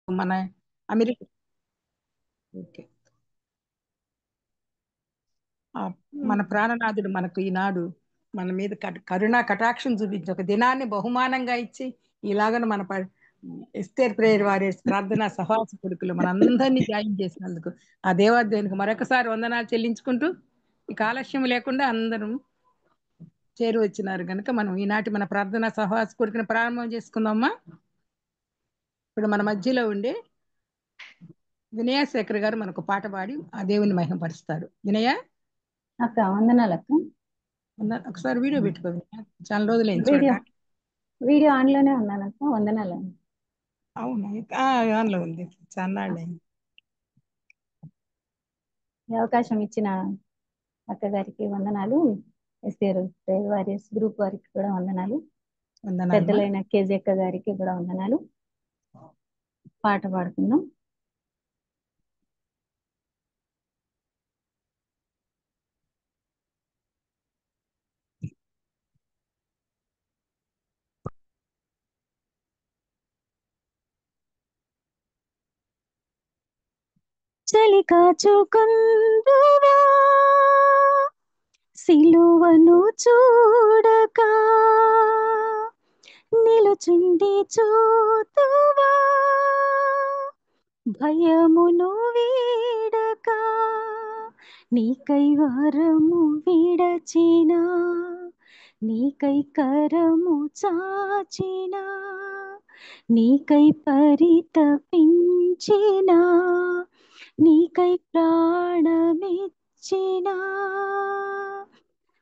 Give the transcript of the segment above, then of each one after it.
మన America. Okay. మన ప్రాణనాథుడు మనకు ఈనాడు మన మీద కరుణా కటాక్షం చూపించి ఒక దినాన్ని బహుమానంగా ఇచ్చి ఇలాగను మన ఎస్తేర్ ప్రేయర్ వారియర్స్ ప్రార్థనా సహాస కొడుకులు మనందరినీ జాయిన్ చేసినందుకు ఆ దేవాదేవునికి మరొకసారి వందనాలు చెల్లించుకుంటూ ఈ ఆలస్యం లేకుండా అందరం చేరు వచ్చినారు కనుక మనం ఈనాటి మన ప్రార్థనా సహాస కొడుకుని ప్రారంభం చేసుకుందామా. ఇప్పుడు మన మధ్యలో ఉండే వినయశేఖర్ గారు మనకు పాట పాడి ఆ దేవుని మహిమపరుస్తారు. వినయ అక్క వందనాలు అక్క. ఒకసారి వీడియో పెట్టుకో, చాలా రోజులైంది వీడియో చూడక. వీడియో ఆన్ లోనే ఉన్నానక్క. వందనాలు. అవునా, ఆన్లో ఉంది, చాలాళ్ళైంది. ఈ అవకాశం ఇచ్చిన అక్క గారికి వందనాలు. ఎస్ఆర్ ప్రేయర్ వారియర్స్ గ్రూప్ వారికి కూడా వందనాలు. పెద్దలైన కేజీ అక్క గారికి కూడా వందనాలు. పాట పాడుకుందాం. చలి కాచుకుందువా సిలువను చూడక, నిలుచుండి చూతువా భయమును వీడక, నీకై వరము విడచిన, నీకై కరము చాచిన, నీకై పరితపించిన, నీకై ప్రాణమిచ్చిన,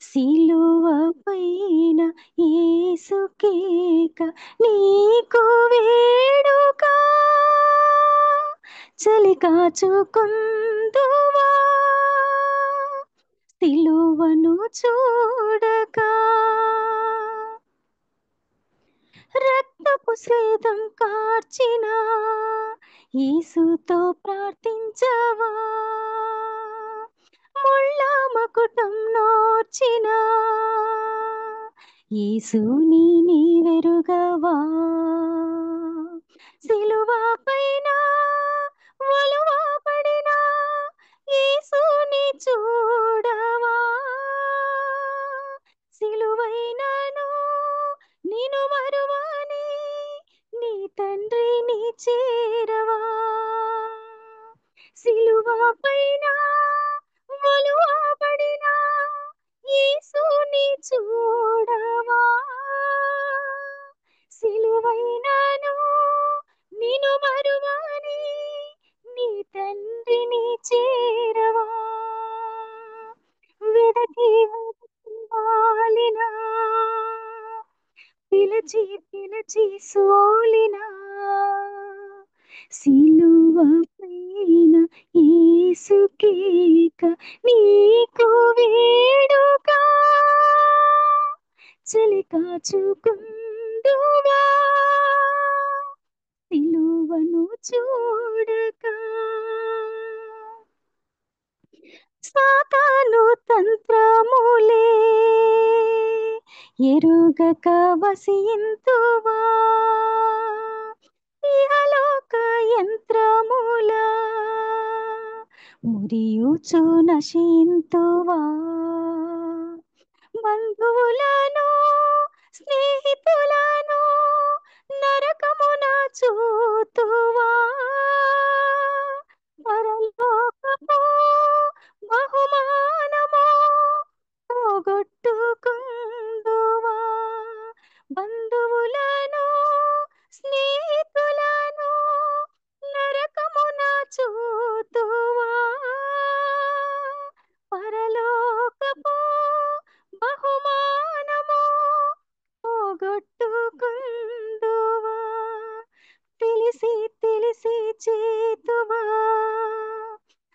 సిలువ పైన యేసుకేక నీకు వేడుక, చలి కాచుకుందువా సిలువను చూడక, రక్తపు స్వేదం కార్చిన యేసుతో ప్రార్థించవా, ముళ్ళ మకుటం నోర్చిన యేసుని నీవెరుగవా, సిలువ పైన వలువ పడిన యేసుని చూడవా, సిలువైనను నిన్ను మరువని నీ తండ్రిని చేరవా, సిలువ పైన వలువ పడిన యేసుని చూడవా, సిలువైనను నిన్ను మరువని నీ తండ్రిని చేరవా, వెదకి వాలిన పిలిచి పిలిచి సోలిన సిలువ పైన యేసుకేక నీకు వేడుక, చలి కాచుకుందువా సిలువను చూడక, సాతాను తంత్రములే ఎరుగక వసింతువా, ఇహలోక యంత్రముల మురియుచు నశింతువా, బంధువులను స్నేహితులను నరకమున చూతువా, పరలోకపు బహుమానము పోగొట్టుకుందువా, బంధువులను స్నేహితులను నరకమున చూతువా, పరలోకపు బహుమానము పోగొట్టుకుందువా, తెలిసి తెలిసి చేతువా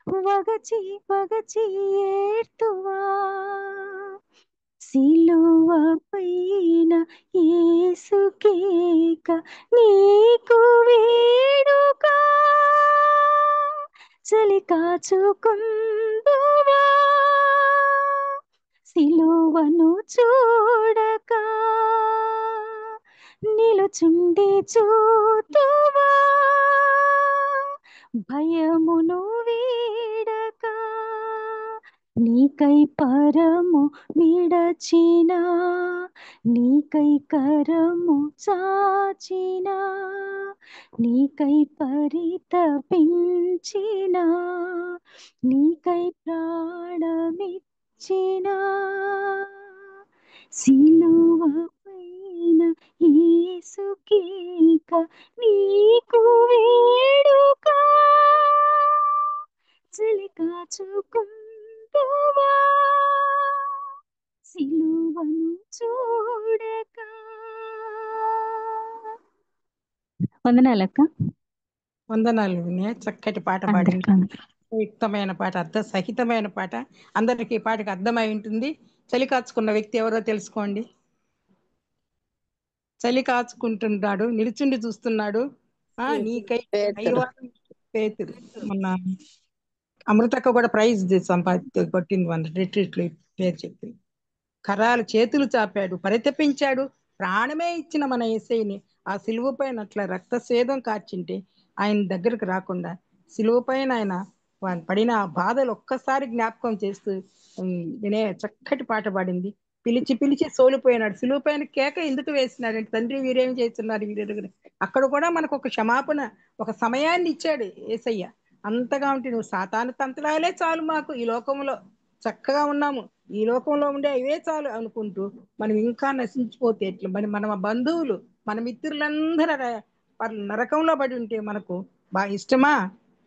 వగచి వగచి ఏర్తువా, సిలువ పైన యేసుకేక నీకు వేడుక, చలి కాచుకుందువా సిలువను చూడక, నిలుచుండి చూతువా భయమును వీడక నీకై పరము విడచిన, నీకై కరము చాచిన, నీకై పరితపించిన, నీకై ప్రాణమిచ్చిన సిలువ పైన యేసుకేక నీకు వేడుక, చలి కాచుకుందువా సిలువను చూడక. వందనాలక్క. వందనాలు వినయ, చక్కటి పాట పాడింది. యుక్తమైన పాట, అర్థ సహితమైన పాట. అందరికి ఈ పాటకి అర్థమై ఉంటుంది. చలి కాచుకున్న వ్యక్తి ఎవరో తెలుసుకోండి. చలి కాచుకుంటున్నాడు, నిలుచుండి చూస్తున్నాడు. నీకై పేతురు. మొన్న అమృతక్క కూడా ప్రైజ్ కొట్టింది మన రిట్రీట్లు పేరు చెప్పి. కరాలు చేతులు చాపాడు, పరితపించాడు, ప్రాణమే ఇచ్చిన మన యేసయ్యని ఆ సిలువ పైన అట్లా రక్తసేదం కార్చింటే ఆయన దగ్గరకు రాకుండా సిలువ పైన ఆయన పడిన ఆ బాధలు ఒక్కసారి జ్ఞాపకం చేస్తూ వినే చక్కటి పాట పాడింది. పిలిచి పిలిచి సోలిపోయినాడు. సిలువ పైన కేక ఎందుకు వేసినాడు అంటే, తండ్రి వీరేం చేస్తున్నారు వీరెరుగురు. అక్కడ కూడా మనకు ఒక క్షమాపణ, ఒక సమయాన్ని ఇచ్చాడు యేసయ్య. అంతగా ఉంటే నువ్వు సాతాను తంత్రాలే చాలు మాకు, ఈ లోకంలో చక్కగా ఉన్నాము, ఈ లోకంలో ఉండే ఇవే చాలు అనుకుంటూ మనం ఇంకా నశించిపోతే ఎట్లా. మరి మన బంధువులు, మన మిత్రులందరూ నరకంలో పడి ఉంటే మనకు బాగా ఇష్టమా?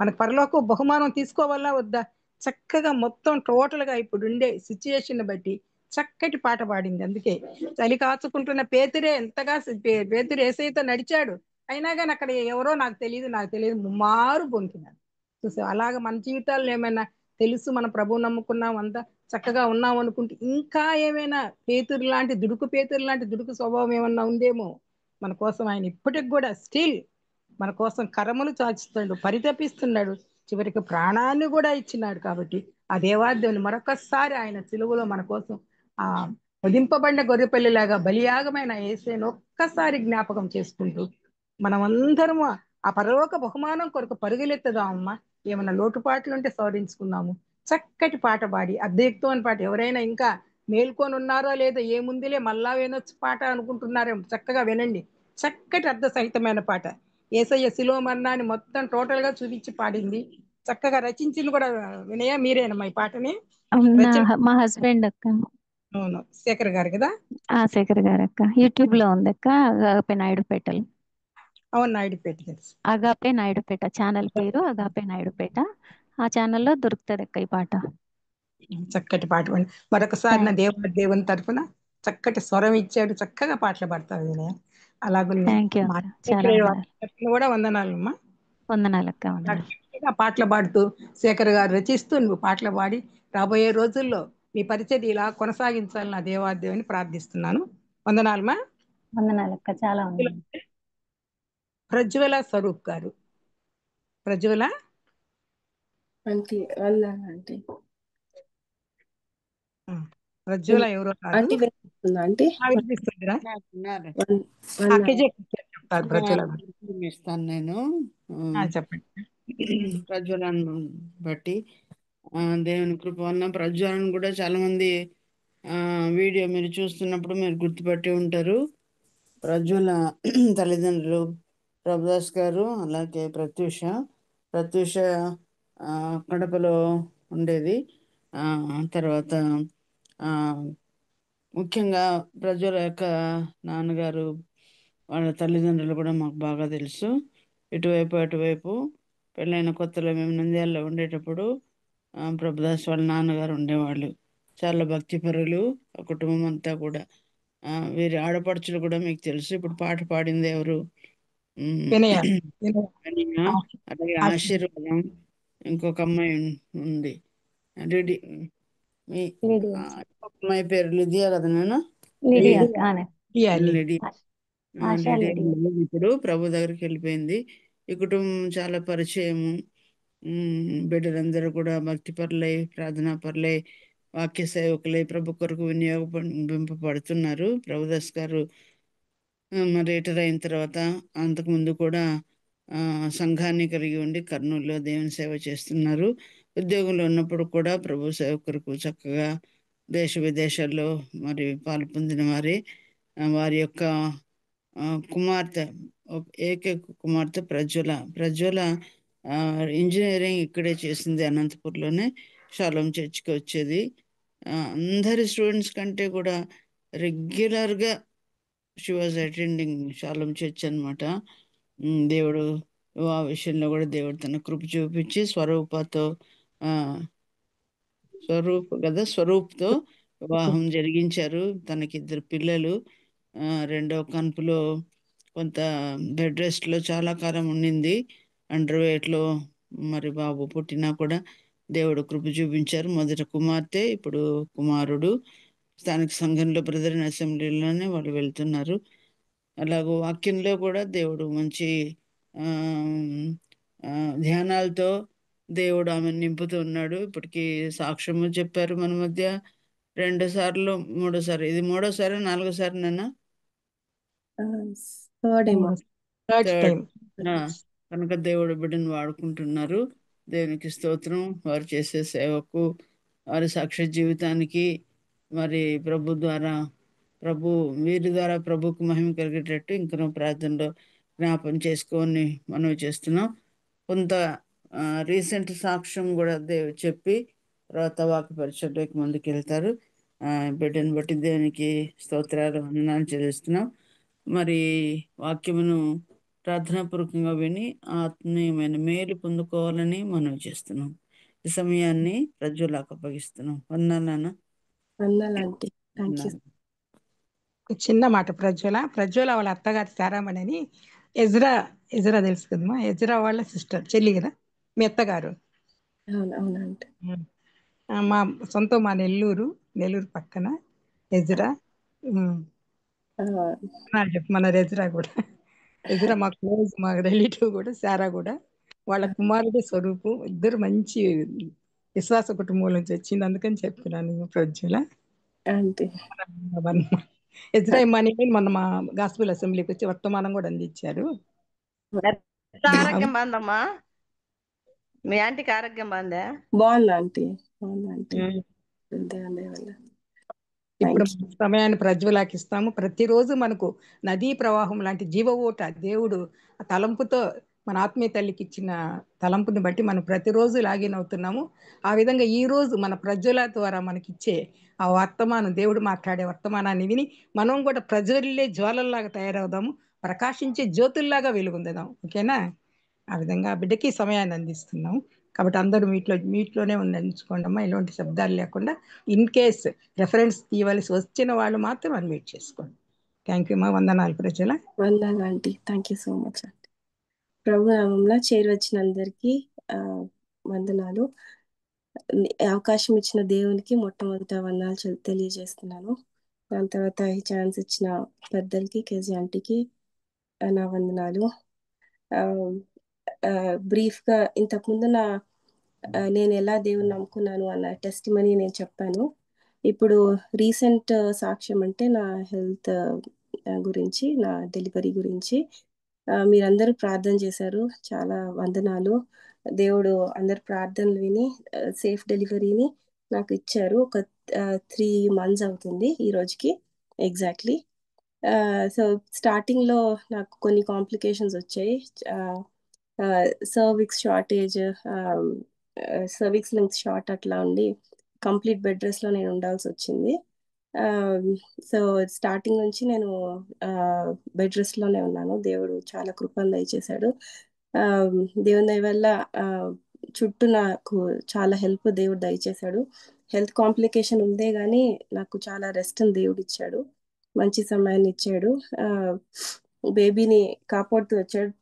మనకు పరలోక బహుమానం తీసుకోవాలా వద్దా? చక్కగా మొత్తం టోటల్ గా ఇప్పుడు ఉండే సిచ్యుయేషన్ బట్టి చక్కటి పాట పాడింది. అందుకే చలి కాచుకుంటున్న పేతురే ఎంతగా పేతురు యేసయ్యతో నడిచాడు, అయినా కానీ అక్కడ ఎవరో నాకు తెలియదు ముమ్మారు బొంకినాడు. చూసా, అలాగ మన జీవితాల్లో ఏమైనా తెలుసు మన ప్రభువు నమ్ముకున్నాం, అంతా చక్కగా ఉన్నాం అనుకుంటే ఇంకా ఏమైనా పేతురు లాంటి దుడుకు స్వభావం ఏమన్నా ఉందేమో మన కోసం. ఆయన ఇప్పటికి కూడా స్టిల్ మన కోసం కరములు చాచుతున్నాడు, పరితపిస్తున్నాడు, చివరికి ప్రాణాన్ని కూడా ఇచ్చినాడు. కాబట్టి ఆ దేవాదేవుని మరొకసారి ఆయన సిలువలో మన కోసం ఆ వధింపబడిన గొర్రెపల్లిలాగా బలియాగమైన యేసయ్యను ఒక్కసారి జ్ఞాపకం చేసుకుంటూ మనమందరము ఆ పరలోక బహుమానం కొరకు పరుగులెత్తదామమ్మా. ఏమైనా లోటుపాట్లు ఉంటే సవరించుకుందాము. చక్కటి పాట పాడి, అద్దెక్తోని పాట. ఎవరైనా ఇంకా మేల్కొని ఉన్నారో లేదో, ఏముందిలే మళ్ళా వినొచ్చు పాట అనుకుంటున్నారేమో, చక్కగా వినండి. చక్కటి అర్థ సహితమైన పాట. యేసయ్య శిలువ మరణాన్ని మొత్తం టోటల్ గా చూపించి పాడింది. చక్కగా రచించింది కూడా వినయ మీరేనమ్మా ఈ పాటని? మా హస్బెండ్ అక్క. అవును, శేఖర్ గారు కదా? శేఖర్ గారు అక్క. యూట్యూబ్ లో ఉంది అక్క, అగాపే నాయుడుపేటలు. అవును, నాయుడుపేట తెలుసు. అగాపే నాయుడుపేట ఛానల్ పేరు, అగాపే నాయుడుపేట. ఆ ఛానల్లో దొరుకుతుంది అక్క ఈ పాట. చక్కటి పాట పాడి మరొకసారి నా దేవుని తరఫున చక్కటి స్వరం ఇచ్చాడు, చక్కగా పాటలు పాడతావు వినయ. అలాగే కూడా వందనాలు అమ్మా. వందనాలక్క. పాటలు పాడుతూ శేఖర్ గారు రచిస్తూ నువ్వు పాటలు పాడి రాబోయే రోజుల్లో మీ పరిచయం ఇలా కొనసాగించాలని నా దేవాదేవిని ప్రార్థిస్తున్నాను. వందనాలమ్మా. వందనాలక్క. చాలా ప్రజ్వల స్వరూప్ గారు. ప్రజ్వల ప్రజ్వల ఎవరో ఇస్తాను నేను. చెప్పండి. ప్రజ్వలను బట్టి దేవుని కృప వలన ప్రజ్వలను కూడా చాలా మంది వీడియో మీరు చూస్తున్నప్పుడు మీరు గుర్తుపట్టి ఉంటారు. ప్రజ్వల తల్లిదండ్రులు ప్రభుదాస్ గారు, అలాగే ప్రత్యూష కడపలో ఉండేది. తర్వాత ముఖ్యంగా ప్రజ్వల యొక్క నాన్నగారు, వాళ్ళ తల్లిదండ్రులు కూడా మాకు బాగా తెలుసు. అటువైపు పెళ్ళైన కొత్తలో మేము నంద్యాలలో ఉండేటప్పుడు ప్రభుదాస్ వాళ్ళ నాన్నగారు ఉండేవాళ్ళు. చాలా భక్తిపరులు ఆ కుటుంబం అంతా కూడా. వీరి ఆడపడుచులు కూడా మీకు తెలుసు. ఇప్పుడు పాట పాడింది ఎవరు? అలాగే ఆశీర్వాదం, ఇంకొక అమ్మాయి ఉంది రెడీ. మీ అమ్మాయి పేరు లిదియా కదా నాన్న? ఇప్పుడు ప్రభు దగ్గరికి వెళ్ళిపోయింది. ఈ కుటుంబం చాలా పరిచయము. బిడ్డలందరూ కూడా భక్తి పరులై, ప్రార్థనా పరులై, వాక్య సేవకులై ప్రభు కొరకు వినియోగింపబడుతున్నారు. ప్రభుదాస్ గారు రిటైర్ అయిన తర్వాత అంతకుముందు కూడా సంఘాన్ని కలిగి ఉండి కర్నూలులో దేవుని సేవ చేస్తున్నారు. ఉద్యోగంలో ఉన్నప్పుడు కూడా ప్రభు సేవ కొరకు చక్కగా దేశ విదేశాల్లో మరి పాలు పొందిన వారి యొక్క కుమార్తె, ఏకైక కుమార్తె ప్రజ్వల ఇంజనీరింగ్ ఇక్కడే చేసింది, అనంతపూర్లోనే. షాలోం చర్చికి వచ్చేది. అందరి స్టూడెంట్స్ కంటే కూడా రెగ్యులర్గా she was attending shalom church అనమాట. దేవుడు ఆ విషయంలో కూడా దేవుడు తన కృప చూపించి ఆ స్వరూప్తో వివాహం జరిగించారు. తనకి 2 పిల్లలు. రెండో కన్పులో కొంత బెడ్ రెస్ట్లో చాలా కాలం ఉండింది, అండర్ వెయిట్లో. మరి బాబు పుట్టినా కూడా దేవుడు కృప చూపించారు. మొదట కుమార్తె, ఇప్పుడు కుమారుడు. స్థానిక సంఘంలో బ్రదరన్ అసెంబ్లీలోనే వాళ్ళు వెళ్తున్నారు. అలాగూ వాక్యంలో కూడా దేవుడు మంచి ఆ, ఆ, ధ్యానాలతో దేవుడు ఆమెను నింపుతూ ఉన్నాడు. ఇప్పటికీ సాక్ష్యము చెప్పారు మన మధ్య 2 సార్లు 3 సార్లు, ఇది 3వ సారి 4వ సారి నాన్న థర్డ్ ఏమో. Third third. టైం. కనుక దేవుడు బిడ్డను వాడుకుంటున్నారు. దేవునికి స్తోత్రం. వారు చేసే సేవకు, వారి సాక్ష్య జీవితానికి, మరి వీరి ద్వారా ప్రభుకు మహిమ కలిగేటట్టు ఇంకనూ ప్రార్థనలో జ్ఞాపం చేసుకొని మనవి చేస్తున్నాం. కొంత రీసెంట్ సాక్ష్యం కూడా చెప్పి తర్వాత వాక్య పరిచయంలోకి ముందుకు వెళ్తారు. బిడ్డను బట్టి దేవునికి స్తోత్రాలు, వందనాలు చెల్లిస్తున్నాం. మరి వాక్యమును ప్రార్థనాపూర్వకంగా విని ఆత్మీయమైన మేలు పొందుకోవాలని మనం చేస్తున్నాం. ఈ సమయాన్ని ప్రజ్వలకు అప్పగిస్తున్నాం. వందనాలు. వందనాలంటే థ్యాంక్ యూ. ఒక చిన్న మాట. ప్రజ్వల వాళ్ళ అత్తగారి శారామణి అని. ఎజ్రా తెలుసు కదమ్మా, ఎజ్రా వాళ్ళ సిస్టర్, చెల్లి కదా మీ అత్తగారు. అవునంటే మా సొంతం మా నెల్లూరు పక్కన ఎజ్రా. మన ఎజ్రా కూడా, ఎజ్రా మా క్లోజ్, మా రిలేటివ్ కూడా. శారా కూడా వాళ్ళ కుమారుడు స్వరూపు. ఇద్దరు మంచి విశ్వాస కుటుంబం నుంచి వచ్చింది, అందుకని చెప్తున్నాను ప్రజ్వల. అంటే ఎజ్రా ఇమ్మాని మొన్న మా గాస్పుల్ అసెంబ్లీకి వచ్చి వర్తమానం కూడా అందించారు. ఆరోగ్యం బాగుందమ్మా? మీ ఆంటీకి ఆరోగ్యం బాగుందా? బాగుంది ఆంటీ, బాగుంది ఆంటీ. ఇప్పుడు సమయాన్ని ప్రజ్వలాకి ఇస్తాము. ప్రతిరోజు మనకు నదీ ప్రవాహం లాంటి జీవ ఊట దేవుడు ఆ తలంపుతో మన ఆత్మీయ తల్లికి ఇచ్చిన తలంపుని బట్టి మనం ప్రతిరోజు లాగిన్ అవుతున్నాము. ఆ విధంగా ఈ రోజు మన ప్రజ్వల ద్వారా మనకిచ్చే ఆ వర్తమానం, దేవుడు మాట్లాడే వర్తమానాన్ని విని మనం కూడా ప్రజ్వలిల్లే జ్వాలల్లాగా తయారవుదాము, ప్రకాశించే జ్యోతుల్లాగా వెలుగొందుదాం. ఓకేనా? ఆ విధంగా బిడ్డకి సమయాన్ని అందిస్తున్నాం. కాబట్టి అందరూ మీట్లోనే ఉంచుకోండి అమ్మా, ఎలాంటి శబ్దాలు లేకుండా. ఇన్ కేస్ రెఫరెన్స్ తీయవలసి వచ్చిన వాళ్ళు మాత్రం అన్మ్యూట్ చేసుకోండి. థ్యాంక్ యూ అమ్మా. వందనాలు ప్రజల. వందనాలు aunty, thank you so much aunty. ప్రభు నామంలో చేరువచ్చిన అందరికీ వందనాలు. అవకాశం ఇచ్చిన దేవునికి మొట్టమొదట వందనాలు తెలియజేస్తున్నాను. దాని తర్వాత ఈ ఛాన్స్ ఇచ్చిన పెద్దలకి, కేజీ ఆంటీకి నా వందనాలు. బ్రీఫ్గా ఇంతకుముందు నేను ఎలా దేవుని నమ్ముకున్నాను అన్న టెస్ట్ మనీ నేను చెప్పాను. ఇప్పుడు రీసెంట్ సాక్ష్యం అంటే నా హెల్త్ గురించి, నా డెలివరీ గురించి. మీరందరూ ప్రార్థన చేశారు, చాలా వందనాలు. దేవుడు అందరు ప్రార్థనలు విని సేఫ్ డెలివరీని నాకు ఇచ్చారు. ఒక 3 months అవుతుంది ఈ రోజుకి ఎగ్జాక్ట్లీ. సో స్టార్టింగ్లో నాకు కొన్ని కాంప్లికేషన్స్ వచ్చాయి. Cervix shortage, cervix length short అట్లా ఉండి కంప్లీట్ బెడ్ రెస్ట్లో నేను ఉండాల్సి వచ్చింది. సో స్టార్టింగ్ నుంచి నేను బెడ్ రెస్ట్లోనే ఉన్నాను. దేవుడు చాలా కృపను దయచేశాడు. దేవుని దయ వల్ల చుట్టూ నాకు చాలా హెల్ప్ దేవుడు దయచేశాడు. హెల్త్ కాంప్లికేషన్ ఉందే కానీ నాకు చాలా రెస్ట్ని దేవుడు ఇచ్చాడు, మంచి సమయాన్ని ఇచ్చాడు. బేబీని కాపాడుతూ వచ్చాడు.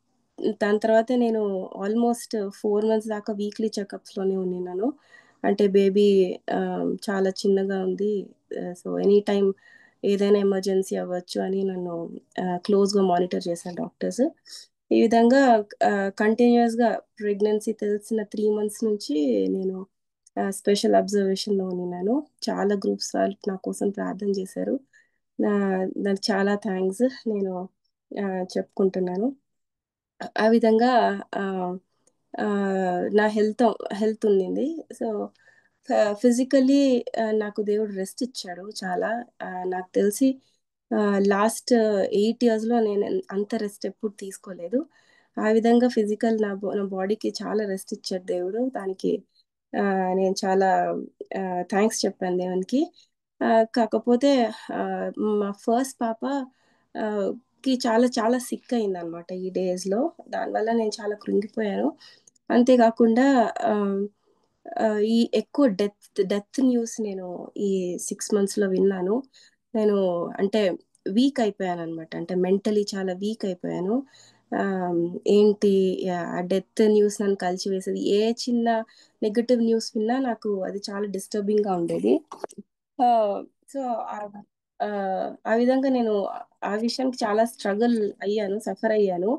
దాని తర్వాత నేను ఆల్మోస్ట్ 4 months దాకా వీక్లీ చెకప్స్లోనే ఉన్నాను. అంటే బేబీ చాలా చిన్నగా ఉంది, సో ఎనీ టైం ఏదైనా ఎమర్జెన్సీ అవ్వచ్చు అని నన్ను క్లోజ్గా మానిటర్ చేశాను డాక్టర్స్. ఈ విధంగా కంటిన్యూస్గా ప్రెగ్నెన్సీ తెలిసిన 3 months నుంచి నేను స్పెషల్ అబ్జర్వేషన్లో ఉన్నాను. చాలా గ్రూప్స్ వాళ్ళు నా కోసం ప్రార్థన చేశారు. దానికి చాలా థ్యాంక్స్ నేను చెప్పుకుంటున్నాను. ఆ విధంగా ఆ, ఆ, నా హెల్త్ ఉండింది. సో ఫిజికల్లీ నాకు దేవుడు రెస్ట్ ఇచ్చాడు చాలా. నాకు తెలిసి లాస్ట్ 8 yearsలో నేను అంత రెస్ట్ ఎప్పుడు తీసుకోలేదు. ఆ విధంగా నా బాడీకి చాలా రెస్ట్ ఇచ్చాడు దేవుడు. దానికి ఆ, నేను చాలా థ్యాంక్స్ చెప్పాను దేవునికి. కాకపోతే ఆ, మా ఫస్ట్ పాప ఆ, కి చాలా చాలా సిక్ అయింది అనమాట ఈ డేస్లో. దానివల్ల నేను చాలా కృంగిపోయాను. అంతేకాకుండా ఆ, ఆ, ఈ ఎక్కువ డెత్ న్యూస్ నేను ఈ 6 monthsలో విన్నాను. నేను అంటే వీక్ అయిపోయాను అనమాట. అంటే మెంటలీ చాలా వీక్ అయిపోయాను. ఆ, ఏంటి ఆ డెత్ న్యూస్ నన్ను కలిచివేసేది. ఏ చిన్న నెగటివ్ న్యూస్ విన్నా నాకు అది చాలా డిస్టర్బింగ్గా ఉండేది. సో ఆ ఆ విధంగా నేను ఆ విషయానికి చాలా స్ట్రగుల్ అయ్యాను, సఫర్ అయ్యాను.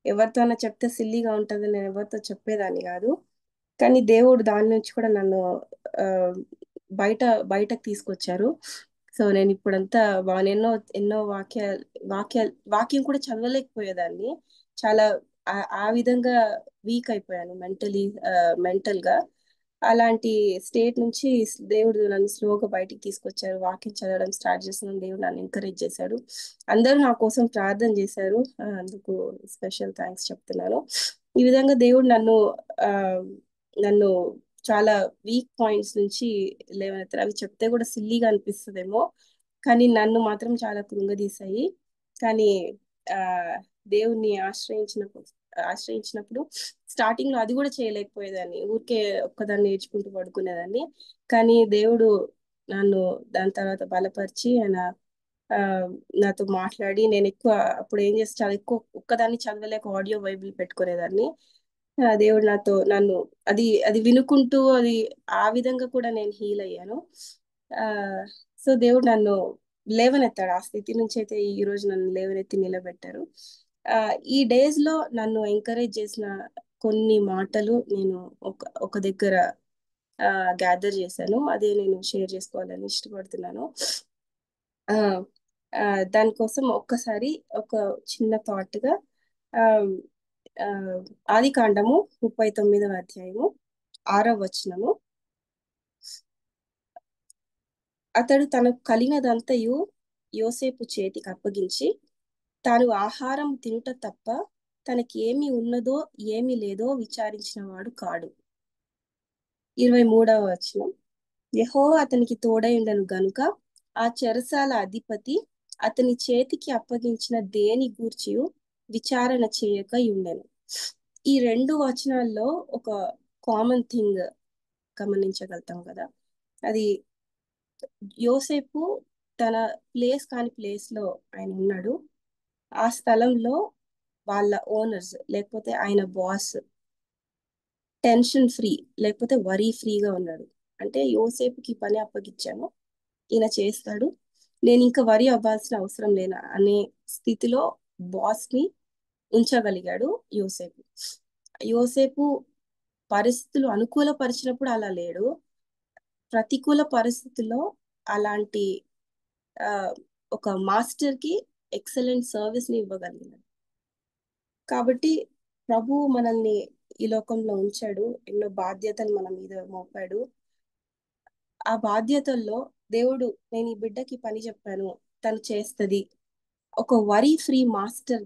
ఎవరితో అన్నా చెప్తే సిల్లీగా ఉంటుంది, నేను ఎవరితో చెప్పేదాన్ని కాదు. కానీ దేవుడు దాని నుంచి కూడా నన్ను ఆ, బయట బయటకు తీసుకొచ్చారు. సో నేను ఇప్పుడంతా ఎన్నో ఎన్నో వాక్యం కూడా చదవలేకపోయేదాన్ని. చాలా ఆ విధంగా వీక్ అయిపోయాను మెంటల్గా. అలాంటి స్టేట్ నుంచి దేవుడు నన్ను స్లోగా బయటికి తీసుకొచ్చారు. వాక్యం చదవడం స్టార్ట్ చేసిన దేవుడు నన్ను ఎంకరేజ్ చేశాడు. అందరూ నా కోసం ప్రార్థన చేశారు. అందుకు స్పెషల్ థ్యాంక్స్ చెప్తున్నాను. ఈ విధంగా దేవుడు ఆ, నన్ను చాలా వీక్ పాయింట్స్ నుంచి లేవనెత్తారు. అవి చెప్తే కూడా సిల్లీగా అనిపిస్తుందేమో, కానీ నన్ను మాత్రం చాలా కృంగదీశాయి. కానీ ఆ దేవుణ్ణి ఆశ్రయించినప్పుడు స్టార్టింగ్ లో అది కూడా చేయలేకపోయేదాన్ని. ఊరికే ఒక్కదాన్ని నేర్చుకుంటూ పడుకునేదాన్ని. కానీ దేవుడు నన్ను దాని తర్వాత బలపరిచి ఆయన ఆ, నాతో మాట్లాడి, నేను ఎక్కువ అప్పుడు ఏం చేస్తే చాలా ఎక్కువ ఒక్కదాన్ని చదవలేక ఆడియో బైబిల్ పెట్టుకునేదాన్ని. దేవుడు నన్ను అది అది వినుకుంటూ అది ఆ విధంగా కూడా నేను హీల్ అయ్యాను. ఆ సో దేవుడు నన్ను లేవనెత్తాడు. ఆ స్థితి నుంచి అయితే ఈ రోజు నన్ను లేవనెత్తి నిలబెట్టారు. ఈ డేస్ లో నన్ను ఎంకరేజ్ చేసిన కొన్ని మాటలు నేను ఒక దగ్గర గ్యాదర్ చేశాను. అదే నేను షేర్ చేసుకోవాలని ఇష్టపడుతున్నాను. ఆ ఆ, దానికోసం ఒక్కసారి ఒక చిన్న థాట్ గా ఆ, ఆ, ఆది కాండము 39వ అధ్యాయము 6వ వచనము. అతడు తనకు కలిగినదంతయు యోసేపు చేతికి అప్పగించి, తాను ఆహారం తినుట తప్ప తనకి ఏమి ఉన్నదో ఏమి లేదో విచారించిన వాడు కాడు. 23వ వచనం. యెహోవా అతనికి తోడై ఉండను గనుక ఆ చెరసాల అధిపతి అతని చేతికి అప్పగించిన దేని గూర్చియు విచారణ చేయక ఉండెను. ఈ 2 వచనాల్లో ఒక కామన్ థింగ్ గమనించగలుగుతాం కదా. అది యోసేపు తన ప్లేస్ కాని ప్లేస్ లో ఆయన ఉన్నాడు. ఆ స్థలంలో వాళ్ళ ఓనర్స్ లేకపోతే ఆయన బాస్ టెన్షన్ ఫ్రీ లేకపోతే వరీ ఫ్రీగా ఉన్నాడు. అంటే యోసేపుకి పని అప్పగించాను, ఈయన చేస్తాడు, నేను ఇంకా వరి అవ్వాల్సిన అవసరం లేనా అనే స్థితిలో బాస్ ని ఉంచగలిగాడు యోసేపు. యోసేపు పరిస్థితులు అనుకూలపరిచినప్పుడు అలా లేడు, ప్రతికూల పరిస్థితుల్లో అలాంటి ఆ, ఒక మాస్టర్ కి ఎక్సలెంట్ సర్వీస్ ని ఇవ్వగలిగినాడు. కాబట్టి ప్రభు మనల్ని ఈ లోకంలో ఉంచాడు, ఎన్నో బాధ్యతలు మన మీద మోపాడు. ఆ బాధ్యతల్లో దేవుడు, నేను ఈ బిడ్డకి పని చెప్పాను, తను చేస్తది. ఒక వరీ ఫ్రీ మాస్టర్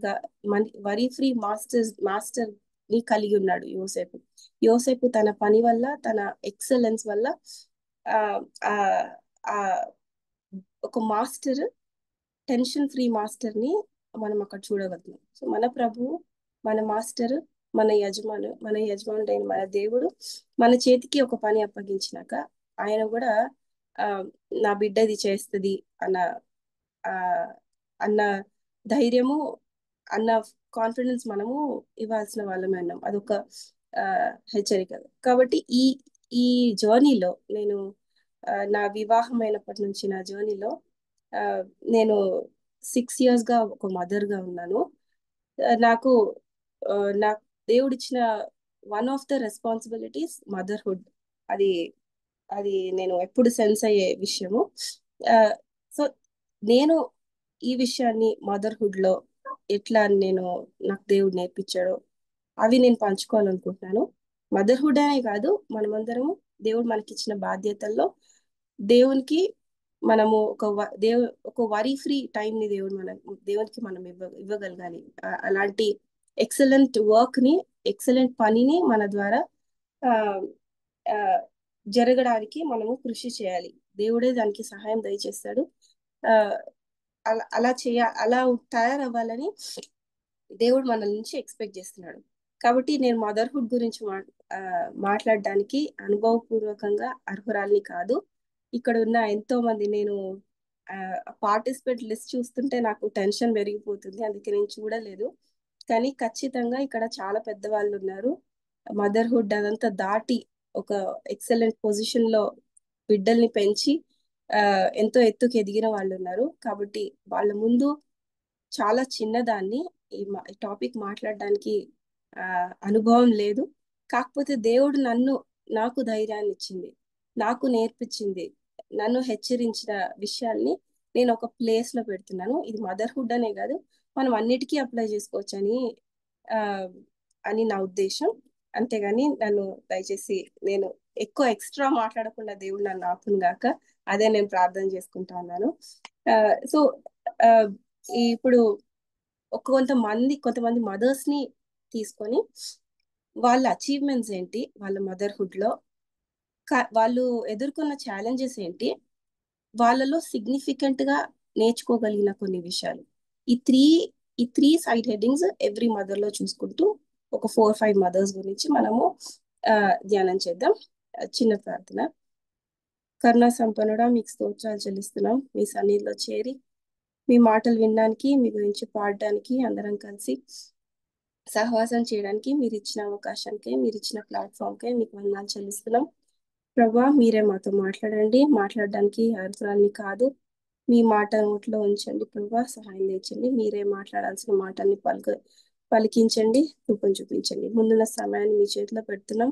ని కలిగి ఉన్నాడు యోసేపు. యోసేపు తన పని వల్ల, తన ఎక్సలెన్స్ వల్ల ఆ ఆ ఆ ఒక టెన్షన్ ఫ్రీ మాస్టర్ ని మనం అక్కడ చూడగలుగుతాం. సో మన ప్రభు, మన మాస్టర్, మన యజమానుడైన మన దేవుడు మన చేతికి ఒక పని అప్పగించినాక ఆయన కూడా ఆ నా బిడ్డ ఇది చేస్తుంది అన్న ఆ అన్న ధైర్యము, అన్న కాన్ఫిడెన్స్ మనము ఇవ్వాల్సిన వాళ్ళమే అన్నాం. అదొక ఆ హెచ్చరిక. కాబట్టి ఈ ఈ జర్నీలో నేను నా వివాహమైనప్పటి నుంచి నా జర్నీలో నేను 6 years గా ఒక మదర్ గా ఉన్నాను. నాకు నాకు దేవుడిచ్చిన one of the responsibilities motherhood. అది అది నేను ఎప్పుడు సెన్స్ అయ్యే విషయము. సో నేను ఈ విషయాన్ని మదర్హుడ్ లో ఎట్లా నాకు దేవుడు నేర్పించాడో అవి నేను పంచుకోవాలనుకుంటున్నాను. మదర్హుడ్ అనే కాదు, మనమందరము దేవుడు మనకిచ్చిన బాధ్యతల్లో దేవునికి మనము ఒక వరీ ఫ్రీ టైం ని దేవునికి మనం ఇవ్వగలగాలి. అలాంటి ఎక్సలెంట్ వర్క్ ని, ఎక్సలెంట్ పనిని మన ద్వారా ఆ ఆ, జరగడానికి మనము కృషి చేయాలి. దేవుడే దానికి సహాయం దయచేస్తాడు. ఆ అలా తయారవ్వాలని దేవుడు మన నుంచి ఎక్స్పెక్ట్ చేస్తున్నాడు. కాబట్టి నేను మదర్హుడ్ గురించి మాట్లాడడానికి అనుభవపూర్వకంగా అర్హురాలిని కాదు. ఇక్కడ ఉన్న ఎంతో మంది, నేను పార్టిసిపేట్ లిస్ట్ చూస్తుంటే నాకు టెన్షన్ పెరిగిపోతుంది, అందుకే నేను చూడలేదు. కానీ ఖచ్చితంగా ఇక్కడ చాలా పెద్దవాళ్ళు ఉన్నారు. మదర్హుడ్ అదంతా దాటి ఒక ఎక్సలెంట్ పొజిషన్ లో బిడ్డల్ని పెంచి ఎంతో ఎత్తుకు ఎదిగిన వాళ్ళు ఉన్నారు. కాబట్టి వాళ్ళ ముందు చాలా చిన్నదాన్ని, ఈ టాపిక్ మాట్లాడడానికి అనుభవం లేదు. కాకపోతే దేవుడు నాకు ధైర్యాన్ని ఇచ్చింది, నాకు నేర్పించింది, నన్ను హెచ్చరించిన విషయాల్ని నేను ఒక ప్లేస్ లో పెడుతున్నాను. ఇది మదర్హుడ్ అనే కాదు, మనం అన్నిటికీ అప్లై చేసుకోవచ్చు అని నా ఉద్దేశం. అంతేగాని నన్ను దయచేసి నేను ఎక్కువ ఎక్స్ట్రా మాట్లాడకుండా దేవుడు నన్ను ఆపును గాక, అదే నేను ప్రార్థన చేసుకుంటా ఉన్నాను. సో ఇప్పుడు కొంతమంది మదర్స్ ని తీసుకొని వాళ్ళ అచీవ్మెంట్స్ ఏంటి, వాళ్ళ మదర్హుడ్ లో వాళ్ళు ఎదుర్కొన్న ఛాలెంజెస్ ఏంటి, వాళ్ళలో సిగ్నిఫికెంట్ గా నేర్చుకోగలిగిన కొన్ని విషయాలు, ఈ three side headings every mother లో చూసుకుంటూ ఒక 4-5 మదర్స్ గురించి మనము ధ్యానం చేద్దాం. చిన్న ప్రార్థన. కరుణా సంపన్నుడా, మీకు స్తోత్రాలు చెల్లిస్తున్నాం. మీ సన్నిధిలో చేరి మీ మాటలు వినడానికి, మీ గురించి పాడడానికి, అందరం కలిసి సహవాసం చేయడానికి మీరు ఇచ్చిన అవకాశానికి, మీరు ఇచ్చిన ప్లాట్ఫామ్కే మీకు వందనాలు చెల్లిస్తున్నాం. ప్రభా, మీరే మాతో మాట్లాడడానికి అర్థాన్ని కాదు, మీ మాట నోట్లో ఉంచండి ప్రభా, సహాయం తెచ్చండి. మీరే మాట్లాడాల్సిన మాటల్ని పలికించండి, రూపం చూపించండి. ముందున్న సమయాన్ని మీ చేతిలో పెడుతున్నాం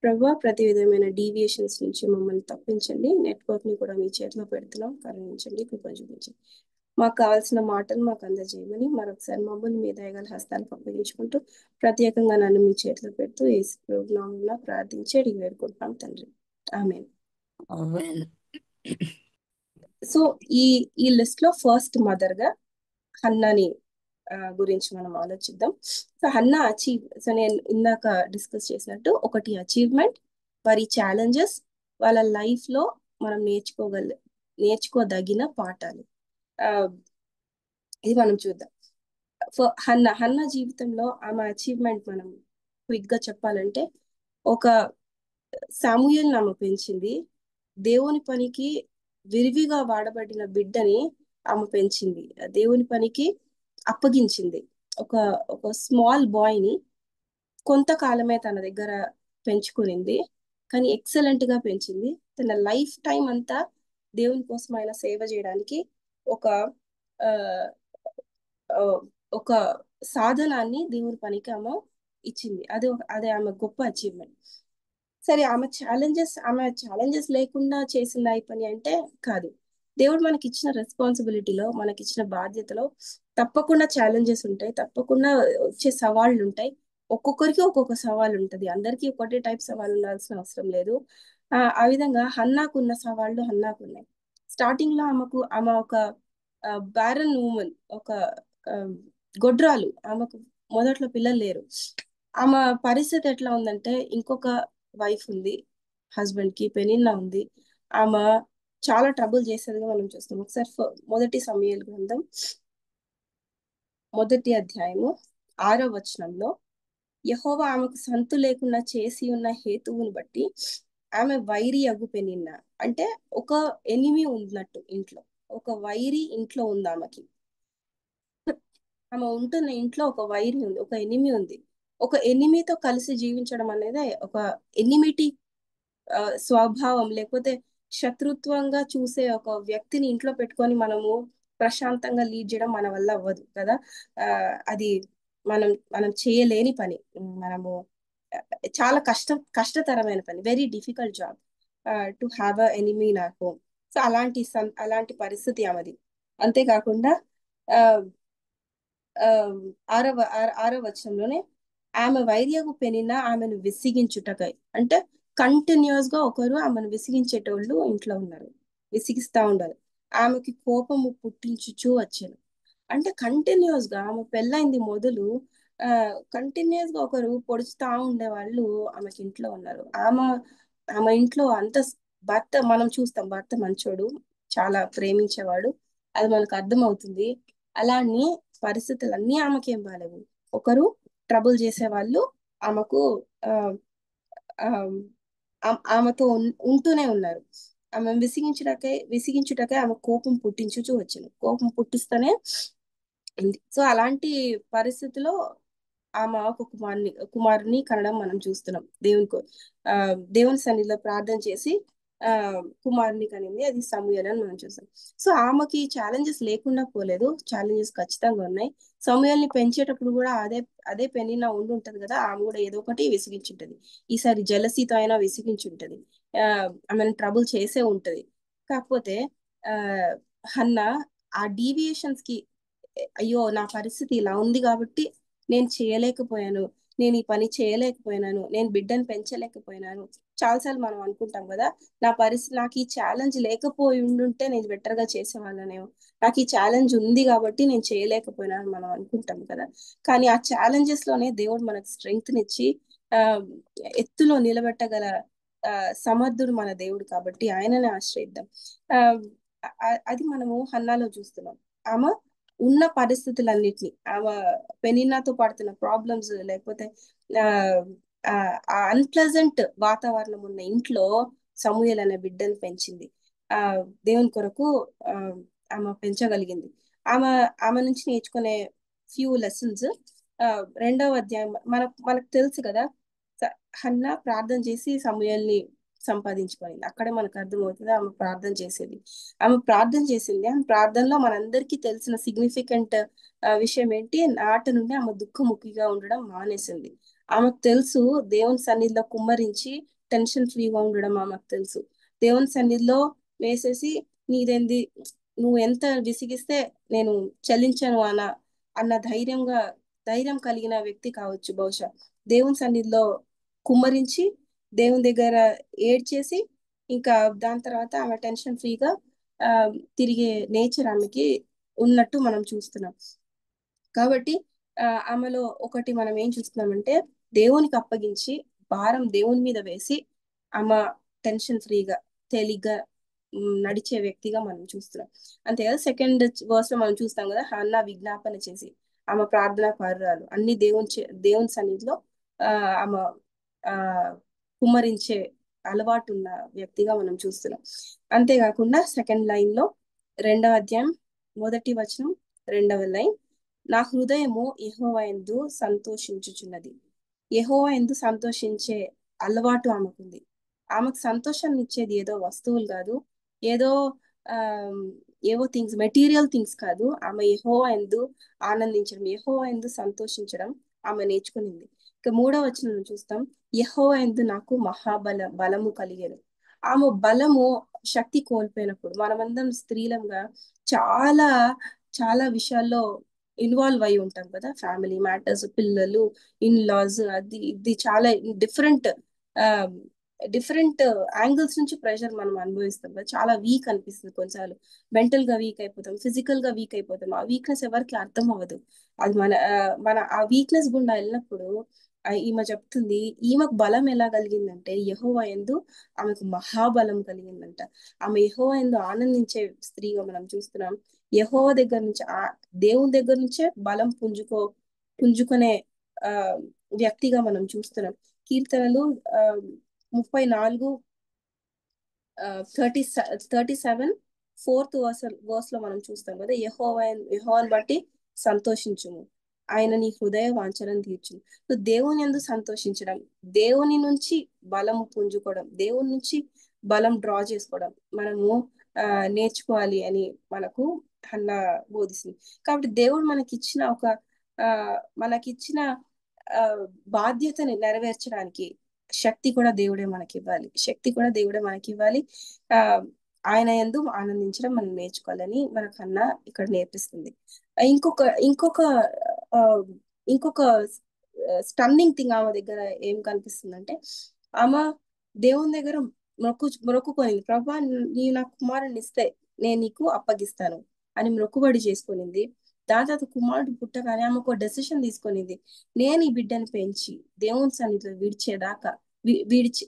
ప్రభా. ప్రతి విధమైన డీవియేషన్స్ నుంచి మమ్మల్ని తప్పించండి. నెట్వర్క్ ని కూడా మీ చేతిలో పెడుతున్నాం, కరుణించండి, రూపం చూపించండి. మాకు కావాల్సిన మాటలు మాకు అందజేయమని మరొకసారి మమ్మల్ని మీ దయగల హస్తాలకు అప్పగించుకుంటూ, ప్రత్యేకంగా నన్ను మీ చేతిలో పెడుతూ యేసు ప్రభువు నామమున ప్రార్థించి అడిగి వేడుకుంటున్నాం తండ్రి, ఆమేన్. సో ఈ లిస్ట్ లో ఫస్ట్ మదర్ గా హన్నాని గురించి మనం ఆలోచిద్దాం. సో హన్నా నేను ఇందాక డిస్కస్ చేసినట్టు, ఒకటి అచీవ్మెంట్, వారి ఛాలెంజెస్, వాళ్ళ లైఫ్ లో మనం నేర్చుకోదగిన పాఠాలు. ఇది మనం చూద్దాం. హన్నా జీవితంలో ఆమె అచీవ్మెంట్ మనం క్విక్ గా చెప్పాలంటే, ఒక సాముయేల్ని ఆమె పెంచింది. దేవుని పనికి విరివిగా వాడబడిన బిడ్డని ఆమె పెంచింది, దేవుని పనికి అప్పగించింది. ఒక స్మాల్ బాయ్ ని కొంతకాలమే తన దగ్గర పెంచుకునింది, కానీ ఎక్సలెంట్ గా పెంచింది. తన లైఫ్ టైం అంతా దేవుని కోసం ఆయన సేవ చేయడానికి ఒక సాధనాన్ని దేవుని పనికి ఆమె ఇచ్చింది. అదే ఆమె గొప్ప అచీవ్మెంట్. సరే, ఆమె ఛాలెంజెస్ లేకుండా చేసిందా ఈ పని అంటే కాదు. దేవుడు మనకి ఇచ్చిన రెస్పాన్సిబిలిటీలో, మనకి ఇచ్చిన బాధ్యతలో తప్పకుండా ఛాలెంజెస్ ఉంటాయి, తప్పకుండా వచ్చే సవాళ్ళు ఉంటాయి. ఒక్కొక్కరికి ఒక్కొక్క సవాల్ ఉంటుంది, అందరికీ ఒకటే టైప్ సవాల్ ఉండాల్సిన అవసరం లేదు. ఆ విధంగా హన్నాకున్న సవాళ్ళు హన్నాకున్నాయి. స్టార్టింగ్ లో ఆమె ఒక బ్యారన్ ఉమెన్, ఒక గొడ్రాలు, ఆమెకు మొదట్లో పిల్లలు లేరు. ఆమె పరిస్థితి ఎట్లా ఉందంటే, ఇంకొక వైఫ్ ఉంది, హస్బెండ్ కి పెనిన్నా ఉంది. ఆమె చాలా ట్రబుల్ చేసేదిగా మనం చూస్తాం. ఒకసారి 1 సమూయేలు గ్రంథం 1వ అధ్యాయము 6వ వచనంలో, యెహోవా ఆమెకు సంతు లేకుండా చేసి ఉన్న హేతువుని బట్టి ఆమె వైరి అగు పెనిన్నా, అంటే ఒక ఎనిమి ఉన్నట్టు ఇంట్లో, ఒక వైరి ఇంట్లో ఉంది ఆమెకి. ఆమె ఉంటున్న ఇంట్లో ఒక వైరి ఉంది, ఒక ఎనిమి ఉంది. ఒక ఎనిమితో కలిసి జీవించడం అనేది ఒక ఎనిమిటీ స్వభావం, లేకపోతే శత్రుత్వంగా చూసే ఒక వ్యక్తిని ఇంట్లో పెట్టుకొని మనము ప్రశాంతంగా లీడ్ చేయడం మన వల్ల అవ్వదు కదా. అది మనం చేయలేని పని, మనము చాలా కష్టతరమైన పని, very difficult job to have a enemy in our home. So అలాంటి పరిస్థితి ఆమెది. అంతేకాకుండా ఆ, ఆరవ వచనంలోనే ఆమె వైర్యగు పెనిన ఆమెను విసిగించుటకై, అంటే కంటిన్యూస్ గా ఒకరు ఆమెను విసిగించేటోళ్ళు ఇంట్లో ఉన్నారు, విసిగిస్తా ఉండాలి. ఆమెకి కోపము పుట్టించుచూ వచ్చాను. అంటే కంటిన్యూస్ గా ఆమె పెళ్ళైంది మొదలు కంటిన్యూస్ గా ఒకరు పొడుచుతా ఉండే వాళ్ళు ఆమెకి ఇంట్లో ఉన్నారు. ఆమె ఇంట్లో అంత భర్త మనం చూస్తాం, భర్త మంచోడు, చాలా ప్రేమించేవాడు, అది మనకు అర్థం అవుతుంది. అలాని పరిస్థితులన్నీ ఆమెకేం బాలేవు. ఒకరు ట్రబుల్ చేసే వాళ్ళు ఆమెకు ఆ ఆ, ఆమెతో ఉంటూనే ఉన్నారు. ఆమె విసిగించుటకే ఆమె కోపం పుట్టించుచూ వచ్చాను. కోపం పుట్టిస్తేనే ఉంది. సో అలాంటి పరిస్థితిలో ఆమె ఒక కుమారుని కనడం మనం చూస్తున్నాం. దేవుని సన్నిధిలో ప్రార్థన చేసి ఆ కుమారుని కనింది, అది సమూయేలు అని మనం చూస్తాం. సో ఆమెకి ఛాలెంజెస్ లేకుండా పోలేదు, ఛాలెంజెస్ ఖచ్చితంగా ఉన్నాయి. సమూయేల్ని పెంచేటప్పుడు కూడా అదే పెనిన్నా ఉండి ఉంటది కదా, ఆమె కూడా ఏదో ఒకటి విసిగించుంటది. ఈసారి జలసీతో అయినా విసిగించుంటది, ఆమెను ట్రబుల్ చేసే ఉంటది. కాకపోతే ఆ హన్నా ఆ డీవియేషన్స్ కి, అయ్యో నా పరిస్థితి ఇలా ఉంది కాబట్టి నేను చేయలేకపోయాను, నేను ఈ పని చేయలేకపోయినాను, నేను బిడ్డను పెంచలేకపోయినాను. చాలాసార్లు మనం అనుకుంటాం కదా, నా పరిస్థితి, నాకు ఈ ఛాలెంజ్ లేకపోయి ఉండుంటే నేను బెటర్ గా చేసేవాళ్ళనేమో, నాకు ఈ ఛాలెంజ్ ఉంది కాబట్టి నేను చేయలేకపోయినాను మనం అనుకుంటాం కదా. కానీ ఆ ఛాలెంజెస్ లోనే దేవుడు మనకు స్ట్రెంగ్త్ నిచ్చి ఆ ఎత్తులో నిలబెట్టగల సమర్థుడు మన దేవుడు, కాబట్టి ఆయననే ఆశ్రయిద్దాం. అది మనము హన్నాలో చూస్తున్నాం. ఆమె ఉన్న పరిస్థితులన్నిటిని, ఆమె పెనిన్నాతో పడుతున్న ప్రాబ్లమ్స్, లేకపోతే ఆ అన్ప్లెజెంట్ వాతావరణం ఉన్న ఇంట్లో సమూయేలు అనే బిడ్డను పెంచింది. దేవుని కొరకు ఆమె పెంచగలిగింది. ఆమె నుంచి నేర్చుకునే ఫ్యూ లెసన్స్. రెండవ అధ్యాయం మనకు తెలుసు కదా, హన్నా ప్రార్థన చేసి సమూయేల్ని సంపాదించుకోయింది. అక్కడే మనకు అర్థమవుతుంది ఆమె ప్రార్థన చేసేది. ఆమె ప్రార్థనలో మనందరికీ తెలిసిన సిగ్నిఫికెంట్ విషయం ఏంటి, నాట నుండి ఆమె దుఃఖముఖిగా ఉండడం మానేసింది. ఆమెకు తెలుసు దేవుని సన్నిధిలో కుమ్మరించి టెన్షన్ ఫ్రీగా ఉండడం ఆమెకు తెలుసు. దేవుని సన్నిధిలో వేసేసి నీదేంది, నువ్వు ఎంత విసిగిస్తే నేను చలించను అన్న ధైర్యం కలిగిన వ్యక్తి కావచ్చు బహుశా. దేవుని సన్నిధిలో కుమ్మరించి దేవుని దగ్గర ఏడ్చేసి ఇంకా దాని తర్వాత ఆమె టెన్షన్ ఫ్రీగా తిరిగే నేచర్ ఆమెకి ఉన్నట్టు మనం చూస్తున్నాం. కాబట్టి ఆమెలో ఒకటి మనం ఏం చూస్తున్నామంటే, దేవునికి అప్పగించి భారం దేవుని మీద వేసి ఆమె టెన్షన్ ఫ్రీగా తేలిగ్గా నడిచే వ్యక్తిగా మనం చూస్తున్నాం. అంతే కదా, సెకండ్ వర్స్ లో మనం చూస్తాం కదా, హన్నా విజ్ఞాపన చేసి ఆమె ప్రార్థనా పారురాలు అన్ని దేవుని సన్నిధిలో ఆమె కుమ్మరించే అలవాటు ఉన్న వ్యక్తిగా మనం చూస్తున్నాం. అంతేకాకుండా సెకండ్ లైన్ లో 2వ అధ్యాయం 1వ వచనం 2వ లైన్, నా హృదయము యెహోవా యందు సంతోషించుచున్నది. యెహోవా యందు సంతోషించే అలవాటు ఆమెకుంది. ఆమెకు సంతోషాన్ని ఇచ్చేది ఏదో వస్తువులు కాదు, ఏవో థింగ్స్, మెటీరియల్ థింగ్స్ కాదు. ఆమె యెహోవా యందు ఆనందించడం, యెహోవా యందు సంతోషించడం ఆమె నేర్చుకునింది. ఇక 3వ వచనం చూస్తాం, యెహోవా యందు నాకు బలము కలిగేను. ఆమె బలము, శక్తి కోల్పోయినప్పుడు, మనమందరం స్త్రీలంగా చాలా చాలా విషయాల్లో ఇన్వాల్వ్ అయి ఉంటాం కదా, ఫ్యామిలీ మ్యాటర్స్, పిల్లలు, ఇన్ లాస్, అది ఇది చాలా డిఫరెంట్ యాంగిల్స్ నుంచి ప్రెషర్ మనం అనుభవిస్తాం కదా, చాలా వీక్ అనిపిస్తుంది కొన్నిసార్లు. మెంటల్ గా వీక్ అయిపోతాం, ఫిజికల్ గా వీక్ అయిపోతాం. ఆ వీక్నెస్ ఎవరికి అర్థం అవ్వదు. అది మన ఆ వీక్నెస్ గుండా వెళ్ళినప్పుడు ఈమె చెప్తుంది, ఈమెకు బలం ఎలా కలిగిందంటే యెహోవా యందు ఆమెకు మహాబలం కలిగిందంట. ఆమె యెహోవా యందు ఆనందించే స్త్రీగా మనం చూస్తున్నాం. యెహోవా దగ్గర నుంచి, దేవుని దగ్గర నుంచే బలం పుంజుకునే వ్యక్తిగా మనం చూస్తున్నాం. కీర్తనలు 34 37 4th వర్స్ లో మనం చూస్తాం కదా, యెహోవాను బట్టి సంతోషించుము, ఆయన నీ హృదయ వాంఛలను తీర్చును. సో దేవుని యందు సంతోషించడం, దేవుని నుంచి బలము పుంజుకోవడం, దేవుని నుంచి బలం డ్రా చేసుకోవడం మనము నేర్చుకోవాలి అని మనకు హన్నా బోధిస్తుంది. కాబట్టి దేవుడు మనకిచ్చిన బాధ్యతని నెరవేర్చడానికి శక్తి కూడా దేవుడే మనకి ఇవ్వాలి. ఆయన యందు ఆనందించడం మనం నేర్చుకోవాలని మనకన్నా ఇక్కడ నేర్పిస్తుంది. ఇంకొక ఇంకొక స్టన్నింగ్ థింగ్ ఆమె దగ్గర ఏం కనిపిస్తుందంటే, ఆమె దేవుని దగ్గర మొక్కుకొనింది, ప్రభా నీ నా కుమారుని ఇస్తే నేను నీకు అప్పగిస్తాను అని మొక్కుబడి చేసుకునింది. దాని తర్వాత కుమారుడు పుట్టగానే ఆమె ఒక డెసిషన్ తీసుకునింది, నేను ఈ బిడ్డని పెంచి దేవుని సన్నిధిలో విడిచేదాకా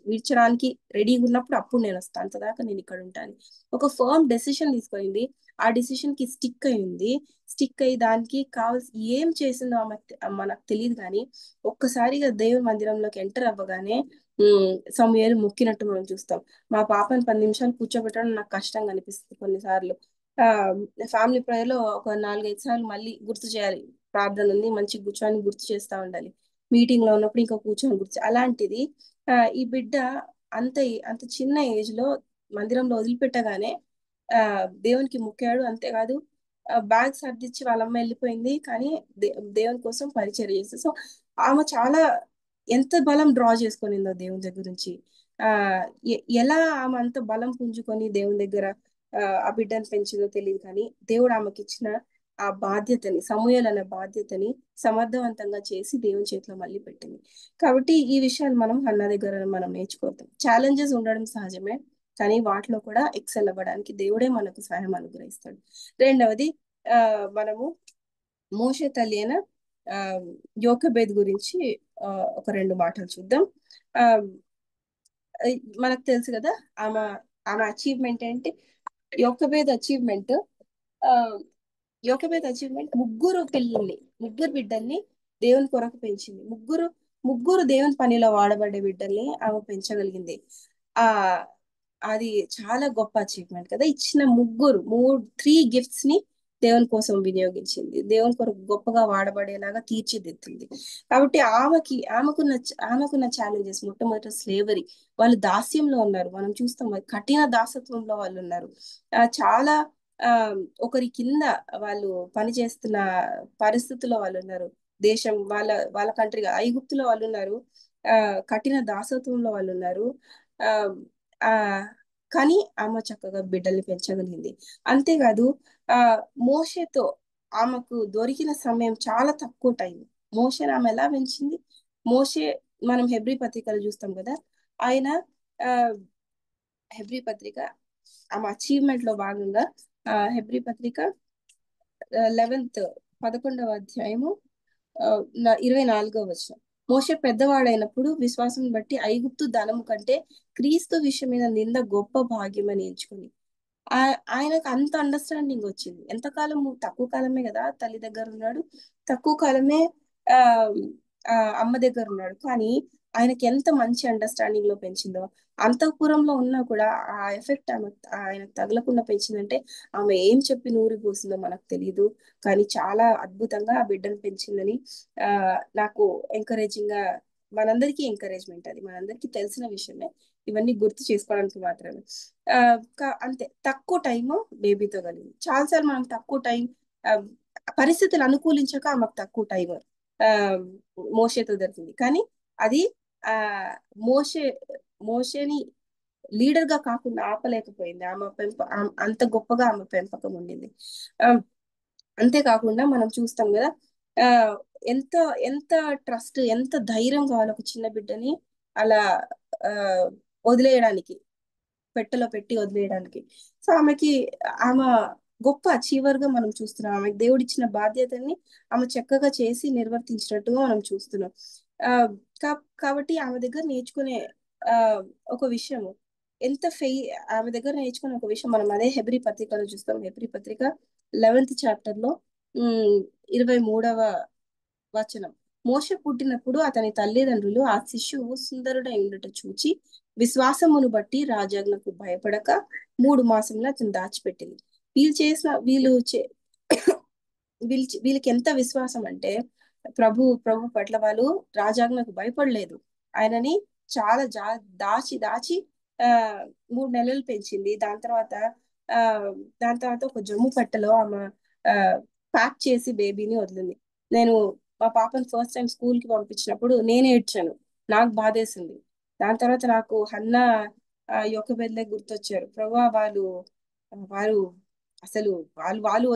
విడిచడానికి రెడీగా ఉన్నప్పుడు అప్పుడు నేను వస్తాను, అంతదాకా నేను ఇక్కడ ఉంటాను. ఒక ఫర్మ్ డెసిషన్ తీసుకుంది. ఆ డెసిషన్ కి స్టిక్ అయింది. స్టిక్ అయ్యి దానికి కావాల్సి ఏం చేసిందో మనకు తెలియదు, కానీ ఒక్కసారిగా దేవుని మందిరంలోకి ఎంటర్ అవ్వగానే సమయాలు మొక్కినట్టు మనం చూస్తాం. మా పాపని 10 నిమిషాలు కూర్చోబెట్టడం నాకు కష్టంగా అనిపిస్తుంది కొన్నిసార్లు. ఫ్యామిలీ ప్రేయర్ లో ఒక 4-5 సార్లు మళ్ళీ గుర్తు చేయాలి, ప్రార్థన ఉంది మంచి కూర్చొని గుర్తు చేస్తా ఉండాలి, మీటింగ్ లో ఉన్నప్పుడు ఇంకా కూర్చొని గుర్తు. అలాంటిది ఈ బిడ్డ అంత అంత చిన్న ఏజ్ లో మందిరంలో వదిలిపెట్టగానే దేవునికి మొక్కాడు. అంతేకాదు బ్యాగ్ సర్దిచ్చి వాళ్ళ అమ్మ వెళ్ళిపోయింది, కానీ దేవుని కోసం పరిచర్య చేస్తుంది. సో ఆమె చాలా ఎంత బలం డ్రా చేసుకునిందో దేవుని దగ్గర నుంచి. ఎలా ఆమె అంత బలం పుంజుకొని దేవుని దగ్గర ఆ బిడ్డను పెంచిందో తెలియదు, కానీ దేవుడు ఆమెకి ఇచ్చిన ఆ బాధ్యతని, సమూయేలు అనే బాధ్యతని సమర్థవంతంగా చేసి దేవుని చేతిలో మళ్ళీ పెట్టింది. కాబట్టి ఈ విషయాలు మనం హన్నా దగ్గర మనం నేర్చుకోవద్దాం. ఛాలెంజెస్ ఉండడం సహజమే, కానీ వాటిలో కూడా ఎక్సెల్ అవ్వడానికి దేవుడే మనకు సహాయం అనుగ్రహిస్తాడు. రెండవది మనము మోషే తల్లి అయిన యోకెబెద్ గురించి ఒక 2 మాటలు చూద్దాం. మనకు తెలుసు కదా ఆమె అచీవ్మెంట్ ఏంటి. యోకెబెద్ అచీవ్మెంట్ ముగ్గురు బిడ్డల్ని దేవుని కొరకు పెంచింది. ముగ్గురు దేవుని పనిలో వాడబడే బిడ్డల్ని ఆమె పెంచగలిగింది. అది చాలా గొప్ప అచీవ్మెంట్ కదా. ఇచ్చిన 3 గిఫ్ట్స్ ని దేవుని కోసం వినియోగించింది, దేవుని కొరకు గొప్పగా వాడబడేలాగా తీర్చిదిద్దింది. కాబట్టి ఆమెకున్న ఛాలెంజెస్, మొట్టమొదటి స్లేవరీ, వాళ్ళు దాస్యంలో ఉన్నారు, మనం చూస్తాం కఠిన దాసత్వంలో వాళ్ళు ఉన్నారు. చాలా ఒకరి కింద వాళ్ళు పనిచేస్తున్న పరిస్థితుల్లో వాళ్ళు ఉన్నారు. దేశం వాళ్ళ కంట్రీగా ఐగుప్తులో వాళ్ళు ఉన్నారు, కఠిన దాసత్వంలో వాళ్ళు ఉన్నారు. కానీ ఆమె చక్కగా బిడ్డల్ని పెంచగలిగింది. అంతేకాదు మోషేతో ఆమెకు దొరికిన సమయం చాలా తక్కువ టైం. మోషేని ఆమె ఎలా పెంచింది. మోషే మనం హెబ్రీ పత్రికలు చూస్తాం కదా, ఆయన హెబ్రీ పత్రిక ఆమె అచీవ్మెంట్ లో భాగంగా హెబ్రీ పత్రిక 11వ అధ్యాయము 24వ వచనం, మోషే పెద్దవాడైనప్పుడు విశ్వాసం బట్టి ఐగుప్తు ధనము కంటే క్రీస్తు విషయమైన నింద గొప్ప భాగ్యమని ఎంచుకుని. ఆయనకు అంత అండర్స్టాండింగ్ వచ్చింది. ఎంతకాలము, తక్కువ కాలమే కదా తల్లి దగ్గర ఉన్నాడు, తక్కువ కాలమే అమ్మ దగ్గర ఉన్నాడు, కానీ ఆయనకి ఎంత మంచి అండర్స్టాండింగ్ లో పెంచిందో. అంతఃపురంలో ఉన్నా కూడా ఆ ఎఫెక్ట్ ఆయనకు తగలకుండా పెంచిందంటే ఆమె ఏం చెప్పి నూరి పోసిందో మనకు తెలియదు, కానీ చాలా అద్భుతంగా ఆ బిడ్డను పెంచిందని నాకు ఎంకరేజింగ్ గా, మనందరికీ ఎంకరేజ్మెంట్. అది మనందరికీ తెలిసిన విషయమే, ఇవన్నీ గుర్తు చేసుకోవడానికి మాత్రమే. అంతే తక్కువ టైం బేబీతో కలిగింది. చాలాసార్లు మనం తక్కువ టైం, పరిస్థితులు అనుకూలించక ఆమెకు తక్కువ టైం మోషేతో దొరికింది, కానీ అది మోషేని లీడర్ గా కాకుండా ఆపలేకపోయింది. ఆమె అంత గొప్పగా ఆమె పెంపకం ఉండింది. అంతేకాకుండా మనం చూస్తాం కదా ఎంత ఎంత ట్రస్ట్, ఎంత ధైర్యం కావాలి ఒక చిన్న బిడ్డని అలా వదిలేయడానికి, పెట్టెలో పెట్టి వదిలేయడానికి. సో ఆమె గొప్ప అచీవర్ గా మనం చూస్తున్నాం. ఆమెకు దేవుడు ఇచ్చిన బాధ్యతని ఆమె చక్కగా చేసి నిర్వర్తించినట్టుగా మనం చూస్తున్నాం. కాబట్టి ఆమె దగ్గర నేర్చుకునే ఒక విషయం, ఆమె దగ్గర నేర్చుకునే ఒక విషయం మనం అదే హెబ్రీ పత్రికలో చూస్తాం. హెబ్రీ పత్రిక 11th చాప్టర్ లో 23వ వచనం, మోషే పుట్టినప్పుడు అతని తల్లిదండ్రులు ఆ శిశువు సుందరుడై ఉండుట చూచి విశ్వాసమును బట్టి రాజాజ్ఞకు భయపడక 3 మాసంలో అతను దాచిపెట్టింది. వీళ్ళకి ఎంత విశ్వాసం అంటే ప్రభు పట్ల వాళ్ళు రాజాజ్ఞకు భయపడలేదు. ఆయనని చాలా దాచి 3 నెలలు పెంచింది. దాని తర్వాత ఒక జమ్ము పట్టలో ఆమె ప్యాక్ చేసి బేబీని వదిలింది. నేను మా పాపను ఫస్ట్ టైం స్కూల్ కి పంపించినప్పుడు నేను ఏడ్చాను, నాకు బాధేసింది. దాని తర్వాత నాకు హన్నా యోకెబెద్లే గుర్తొచ్చారు. ప్రభా వారు అసలు వాళ్ళు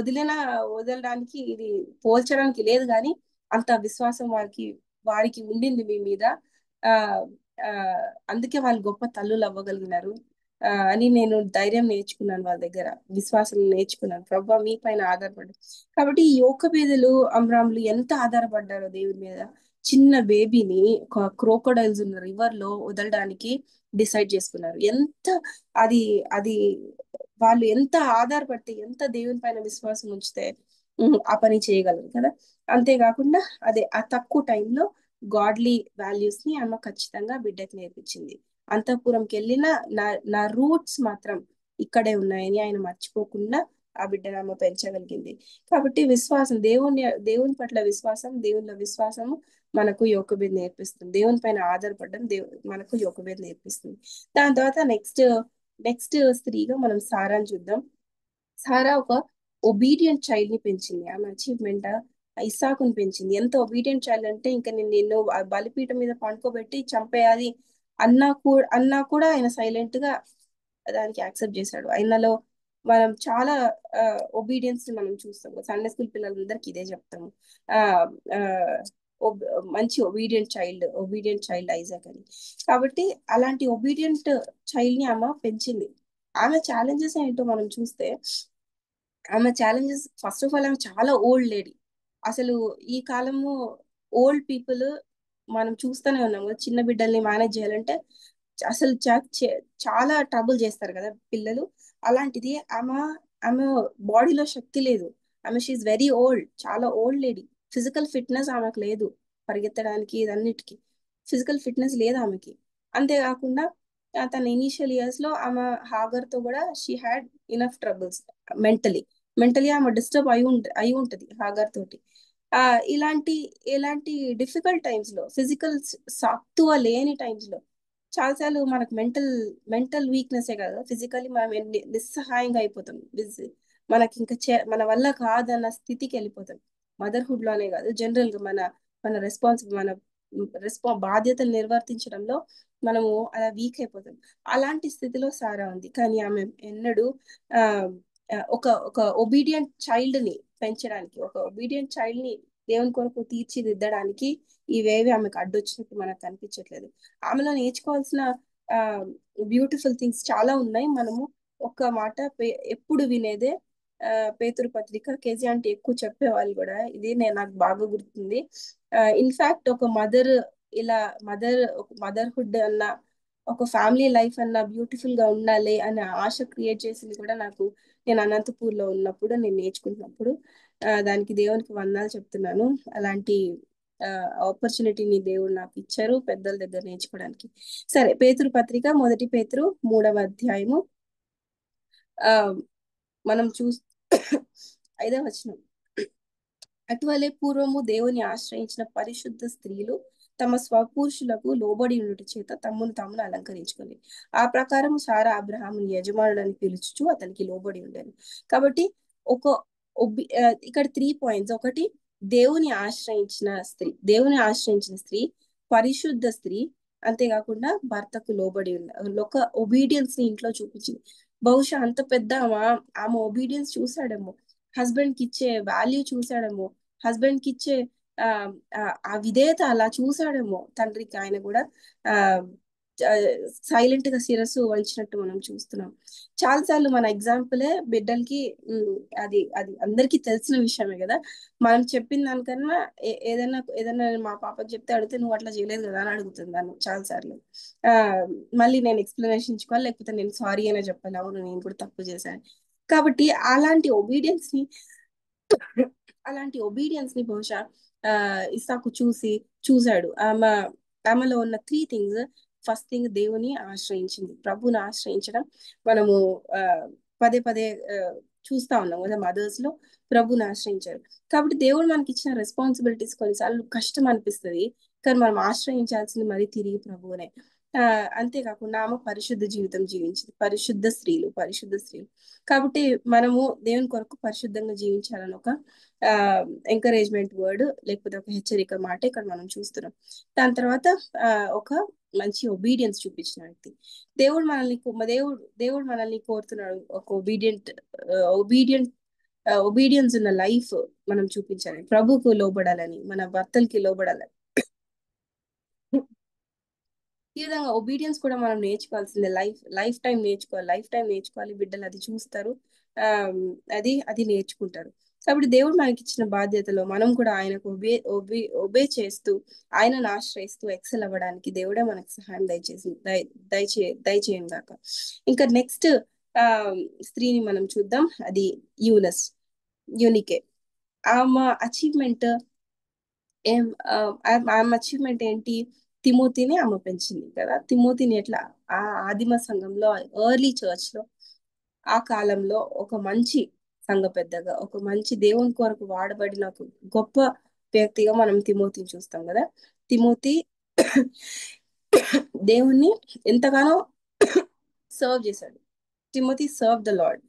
వదలడానికి ఇది పోల్చడానికి లేదు, కానీ అంత విశ్వాసం వారికి ఉండింది మీ మీద. ఆ ఆ అందుకే వాళ్ళు గొప్ప తల్లులు అవ్వగలిగినారు అని నేను ధైర్యం నేర్చుకున్నాను వాళ్ళ దగ్గర, విశ్వాసం నేర్చుకున్నాను. ప్రభు మీ పైన ఆధారపడ్డారు. కాబట్టి ఈ యోకెబేదులు అమ్రాములు ఎంత ఆధారపడ్డారో దేవుని మీద. చిన్న బేబీని క్రోకోడైల్స్ ఉన్న రివర్ లో వదలడానికి డిసైడ్ చేసుకున్నారు. ఎంత అది అది వాళ్ళు ఎంత ఆధారపడితే, ఎంత దేవుని పైన విశ్వాసం ఉంచితే ఆ పని చేయగలరు కదా. అంతేకాకుండా అదే ఆ తక్కువ టైంలో గాడ్లీ వాల్యూస్ ని ఆమె ఖచ్చితంగా బిడ్డకి నేర్పించింది. అంతఃపురంకి వెళ్ళిన నా రూట్స్ మాత్రం ఇక్కడే ఉన్నాయని ఆయన మర్చిపోకుండా ఆ బిడ్డను ఆమె పెంచగలిగింది. కాబట్టి విశ్వాసం, దేవుని పట్ల విశ్వాసం, దేవునిలో విశ్వాసము మనకు యోకెబేదు నేర్పిస్తుంది. దేవుని పైన ఆధారపడడం మనకు యోకెబేదు నేర్పిస్తుంది. దాని తర్వాత నెక్స్ట్ స్త్రీగా మనం సారాని చూద్దాం. సారా ఒక ఒబీడియంట్ చైల్డ్ ని పెంచింది. ఆమె అచీవ్మెంట్ ఇస్సాకుని పెంచింది. ఎంత ఒబీడియంట్ చైల్డ్ అంటే ఇంకా నిన్ను బలిపీఠం మీద పండుకోబెట్టి చంపేయాలి అన్నా కూడా ఆయన సైలెంట్ గా దానికి యాక్సెప్ట్ చేశాడు. ఆయనలో మనం చాలా ఒబీడియన్స్ ని మనం చూస్తాము. సండే స్కూల్ పిల్లలందరికీ ఇదే చెప్తాము. ఆ ఆ మంచి ఒబీడియంట్ చైల్డ్ ఐజాక్ అని. కాబట్టి అలాంటి ఒబీడియంట్ చైల్డ్ ని ఆమె పెంచింది. ఆమె ఛాలెంజెస్ ఏంటో మనం చూస్తే, ఆమె ఛాలెంజెస్ ఫస్ట్ ఆఫ్ ఆల్ ఆమె చాలా ఓల్డ్ లేడీ. అసలు ఈ కాలము ఓల్డ్ పీపుల్ మనం చూస్తూనే ఉన్నాము. చిన్న బిడ్డల్ని మేనేజ్ చేయాలంటే అసలు చాలా ట్రబుల్ చేస్తారు కదా పిల్లలు. అలాంటిది ఆమె బాడీలో శక్తి లేదు. ఆమె షీఈ్ వెరీ ఓల్డ్, చాలా ఓల్డ్ లేడీ. ఫిజికల్ ఫిట్నెస్ ఆమెకు లేదు, పరిగెత్తడానికి ఇదన్నిటికీ ఫిజికల్ ఫిట్నెస్ లేదు ఆమెకి. అంతేకాకుండా తన ఇనీషియల్ ఇయర్స్ లో ఆమె హాగర్ తో కూడా she had enough troubles. Mentally ఆమె డిస్టర్బ్ అయి ఉంటది హాగర్ తోటి. ఇలాంటి డిఫికల్ట్ టైమ్స్ లో, ఫిజికల్ సత్తువ లేని టైమ్స్ లో చాలాసార్లు మనకు మెంటల్ వీక్నెస్ కదా, ఫిజికల్లీ మనం నిస్సహాయంగా అయిపోతాం. మనకి ఇంకా మన వల్ల కాదన్న స్థితికి వెళ్ళిపోతాం. మదర్హుడ్ లోనే కాదు, జనరల్ గా మన బాధ్యతలు నిర్వర్తించడంలో మనము అలా వీక్ అయిపోతాం. అలాంటి స్థితిలో సారా ఉంది. కానీ ఆమె ఎన్నడూ ఆ ఒక ఒబీడియంట్ చైల్డ్ ని పెంచడానికి, ఒక ఒబీడియంట్ చైల్డ్ ని దేవుని కొరకు తీర్చిదిద్దడానికి ఇవేవి ఆమెకు అడ్డొచ్చినట్టు మనకు కనిపించట్లేదు. ఆమెలో నేర్చుకోవాల్సిన బ్యూటిఫుల్ థింగ్స్ చాలా ఉన్నాయి. మనము ఒక్క మాట ఎప్పుడు వినేదే పేతురు పత్రిక. కేజీ అంటే ఎక్కువ చెప్పేవాళ్ళు కూడా ఇది నాకు బాగా గుర్తుంది. ఇన్ఫాక్ట్ ఒక మదర్హుడ్ అన్న, ఒక ఫ్యామిలీ లైఫ్ అన్న బ్యూటిఫుల్ గా ఉండాలి అనే ఆశ క్రియేట్ చేసింది కూడా నేను అనంతపూర్ లో ఉన్నప్పుడు, నేను నేర్చుకుంటున్నప్పుడు. దానికి దేవునికి వందనాలు చెప్తున్నాను. అలాంటి ఆపర్చునిటీని దేవుడు నాకు ఇచ్చారు పెద్దల దగ్గర నేర్చుకోవడానికి. సరే, పేతురు పత్రిక 1 పేతురు 3వ అధ్యాయము మనం 5వ వచనం. అటువలే పూర్వము దేవుని ఆశ్రయించిన పరిశుద్ధ స్త్రీలు తమ స్వపురుషులకు లోబడి ఉండుట చేత తమ్మును తామును అలంకరించుకొని, ఆ ప్రకారం సారా అబ్రహాముని యజమానుడని పిలుచుచు అతనికి లోబడి ఉండేను. కాబట్టి ఇక్కడ 3 పాయింట్స్. ఒకటి, దేవుని ఆశ్రయించిన స్త్రీ, పరిశుద్ధ స్త్రీ, అంతేకాకుండా భర్తకు లోబడి ఒక ఒబీడియన్స్ ని ఇంట్లో చూపించింది. బహుశా అంత పెద్ద ఆమె ఒబీడియన్స్ చూసాడేమో, హస్బెండ్ కి ఇచ్చే వాల్యూ చూసాడేమో, హస్బెండ్ కి ఇచ్చే ఆ విధేయత అలా చూసాడేమో. తండ్రికి ఆయన కూడా సైలెంట్ గా శిరస్సు వంచినట్టు మనం చూస్తున్నాం. చాలాసార్లు మన ఎగ్జాంపులే బిడ్డలకి అది అందరికీ తెలిసిన విషయమే కదా. మనం చెప్పిన దానికన్నా ఏదైనా మా పాపకి చెప్తే అడిగితే నువ్వు అట్లా చేయలేదు కదా అని అడుగుతుంది నన్ను చాలాసార్లు. మళ్ళీ నేను ఎక్స్ప్లెనేషన్ ఇచ్చుకోవాలి, లేకపోతే నేను సారీ అయినా చెప్పాలి, అవును నేను కూడా తప్పు చేశాను. కాబట్టి అలాంటి ఒబీడియన్స్ ని బహుశా ఇస్సాకు చూశాడు. ఆమెలో ఉన్న 3 థింగ్స్. ఫస్ట్ థింగ్, దేవుని ఆశ్రయించింది. ప్రభుని ఆశ్రయించడం మనము పదే చూస్తా ఉన్నాం కదా, మదర్స్ లో ప్రభుని ఆశ్రయించారు. కాబట్టి దేవుడు మనకి ఇచ్చిన రెస్పాన్సిబిలిటీస్ కొన్నిసార్లు కష్టం అనిపిస్తుంది, కానీ మనం ఆశ్రయించాల్సింది మరి తిరిగి ప్రభువునే. అంతేకాకుండా ఆమె పరిశుద్ధ జీవితం జీవించింది. పరిశుద్ధ స్త్రీలు. కాబట్టి మనము దేవుని కొరకు పరిశుద్ధంగా జీవించాలని ఒక ఎంకరేజ్మెంట్ వర్డ్, లేకపోతే ఒక హెచ్చరిక మాట ఇక్కడ మనం చూస్తున్నాం. దాని తర్వాత ఒక మంచి ఒబీడియన్స్ చూపించిన వ్యక్తి. దేవుడు మనల్ని కోరుతున్నాడు ఒక ఒబీడియంట్ ఒబీడియన్స్ ఉన్న లైఫ్ మనం చూపించాలి, ప్రభుకు లోబడాలని, మన భర్తలకి లోబడాలని. ఈ విధంగా ఒబీడియన్స్ కూడా మనం నేర్చుకోవాల్సిందే. లైఫ్ టైం నేర్చుకోవాలి. బిడ్డలు అది చూస్తారు, అది నేర్చుకుంటారు. కాబట్టి దేవుడు మనకి ఇచ్చిన బాధ్యతలో మనం కూడా ఆయనకు ఒబే చేస్తూ, ఆయనను ఆశ్రయిస్తూ ఎక్సెల్ అవ్వడానికి దేవుడే మనకు సహాయం దయచేయండి దాకా. ఇంకా నెక్స్ట్ స్త్రీని మనం చూద్దాం. అది యూనికే. ఆమె అచీవ్మెంట్ ఏంటి? తిమోతిని ఆమె పెంచింది కదా. తిమోతిని ఎట్లా ఆ ఆదిమ సంఘంలో, ఎర్లీ చర్చ్ లో, ఆ కాలంలో ఒక మంచి సంఘ పెద్దగా, ఒక మంచి దేవుని కొరకు వాడబడిన ఒక గొప్ప వ్యక్తిగా మనం తిమోతిని చూస్తాం కదా. తిమోతి దేవుణ్ణి ఎంతగానో సర్వ్ చేశాడు. Timothy serve the lord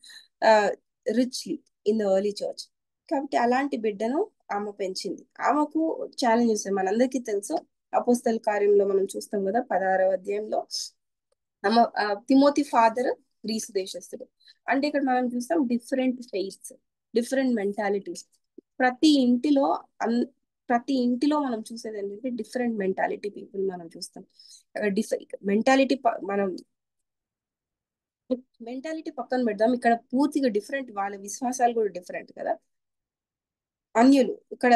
richly in the early church. కాబట్టి అలాంటి బిడ్డను ఆమె పెంచింది. ఆమెకు ఛాలెంజెస్ మనందరికీ తెలుసు. అపోస్తల కార్యంలో మనం చూస్తాం కదా, 16వ అధ్యాయంలో తిమోతి ఫాదర్ గ్రీసు దేశస్థుడు. అంటే ఇక్కడ మనం చూస్తాం డిఫరెంట్ ఫెయిత్స్, డిఫరెంట్ మెంటాలిటీస్. ప్రతి ఇంటిలో మనం చూసేది ఏంటంటే డిఫరెంట్ మెంటాలిటీ పీపుల్ మనం చూస్తాం. మెంటాలిటీ పక్కన పెడదాం, ఇక్కడ పూర్తిగా డిఫరెంట్, వాళ్ళ విశ్వాసాలు కూడా డిఫరెంట్ కదా. అన్యులు ఇక్కడ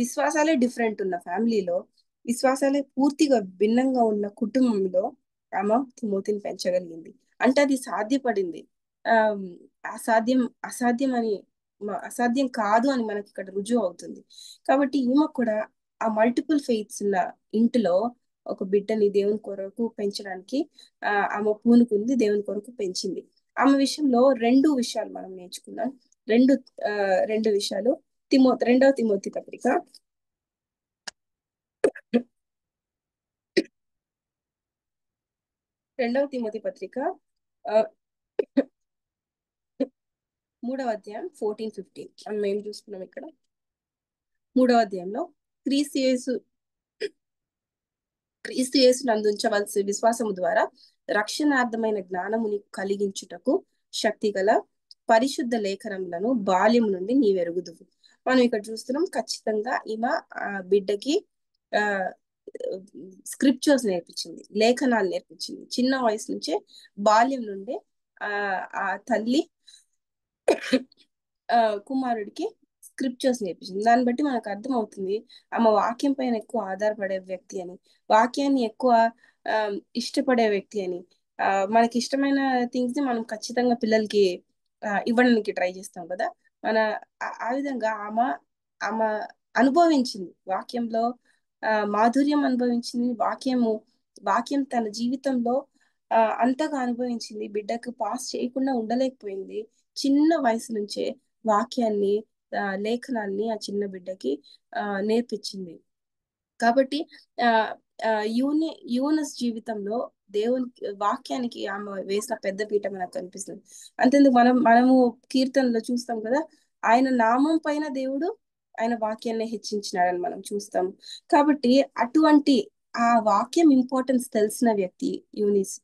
విశ్వాసాలే డిఫరెంట్ ఉన్న ఫ్యామిలీలో, విశ్వాసాలే పూర్తిగా భిన్నంగా ఉన్న కుటుంబంలో ఆమె తిమోతిని పెంచగలిగింది. అంటే అది సాధ్యపడింది. అసాధ్యం కాదు అని మనకి ఇక్కడ రుజువు అవుతుంది. కాబట్టి ఈమె కూడా ఆ మల్టిపుల్ ఫెయిత్స్ ఉన్న ఇంటిలో ఒక బిడ్డని దేవుని కొరకు పెంచడానికి ఆమె పూనుకుంది, దేవుని కొరకు పెంచింది. ఆమె విషయంలో 2 విషయాలు మనం నేర్చుకున్నాం. రెండు విషయాలు. 2వ తిమోతి పత్రిక 3వ అధ్యాయం 14-15 మనం ఏం చూస్తున్నాం ఇక్కడ. 3వ అధ్యాయంలో క్రీస్తు యేసు నందుంచవలసి విశ్వాసము ద్వారా రక్షణార్థమైన జ్ఞానముని కలిగించుటకు శక్తి గల పరిశుద్ధ లేఖనములను బాల్యం నుండి నీవెరుగుదువు. మనం ఇక్కడ చూస్తున్నాం, ఖచ్చితంగా ఈమె బిడ్డకి స్క్రిప్చర్స్ నేర్పించింది, లేఖనాలు నేర్పించింది. చిన్న వయసు నుంచే, బాల్యం నుండే ఆ తల్లి కుమారుడికి స్క్రిప్చర్స్ నేర్పించింది. దాన్ని బట్టి మనకు అర్థమవుతుంది ఆమె వాక్యం పైన ఎక్కువ ఆధారపడే వ్యక్తి అని, వాక్యాన్ని ఎక్కువ ఇష్టపడే వ్యక్తి అని. మనకి ఇష్టమైన థింగ్స్ ని మనం ఖచ్చితంగా పిల్లలకి ఇవ్వడానికి ట్రై చేస్తాం కదా. ఆ విధంగా ఆమె అనుభవించింది, వాక్యంలో మాధుర్యం అనుభవించింది. వాక్యం తన జీవితంలో అంతగా అనుభవించింది. బిడ్డకు పాస్ చేయకుండా ఉండలేకపోయింది. చిన్న వయసు నుంచే వాక్యాన్ని, లేఖనాన్ని ఆ చిన్న బిడ్డకి నేర్పించింది. కాబట్టి యూనస్ జీవితంలో దేవుని వాక్యానికి ఆమె వేసిన పెద్ద పీట మనకు కనిపిస్తుంది. అంతేందుకు మనము కీర్తనలో చూస్తాం కదా, ఆయన నామం పైన దేవుడు ఆయన వాక్యాన్ని హెచ్చించినాడని మనం చూస్తాం. కాబట్టి అటువంటి ఆ వాక్యం ఇంపార్టెన్స్ తెలిసిన వ్యక్తి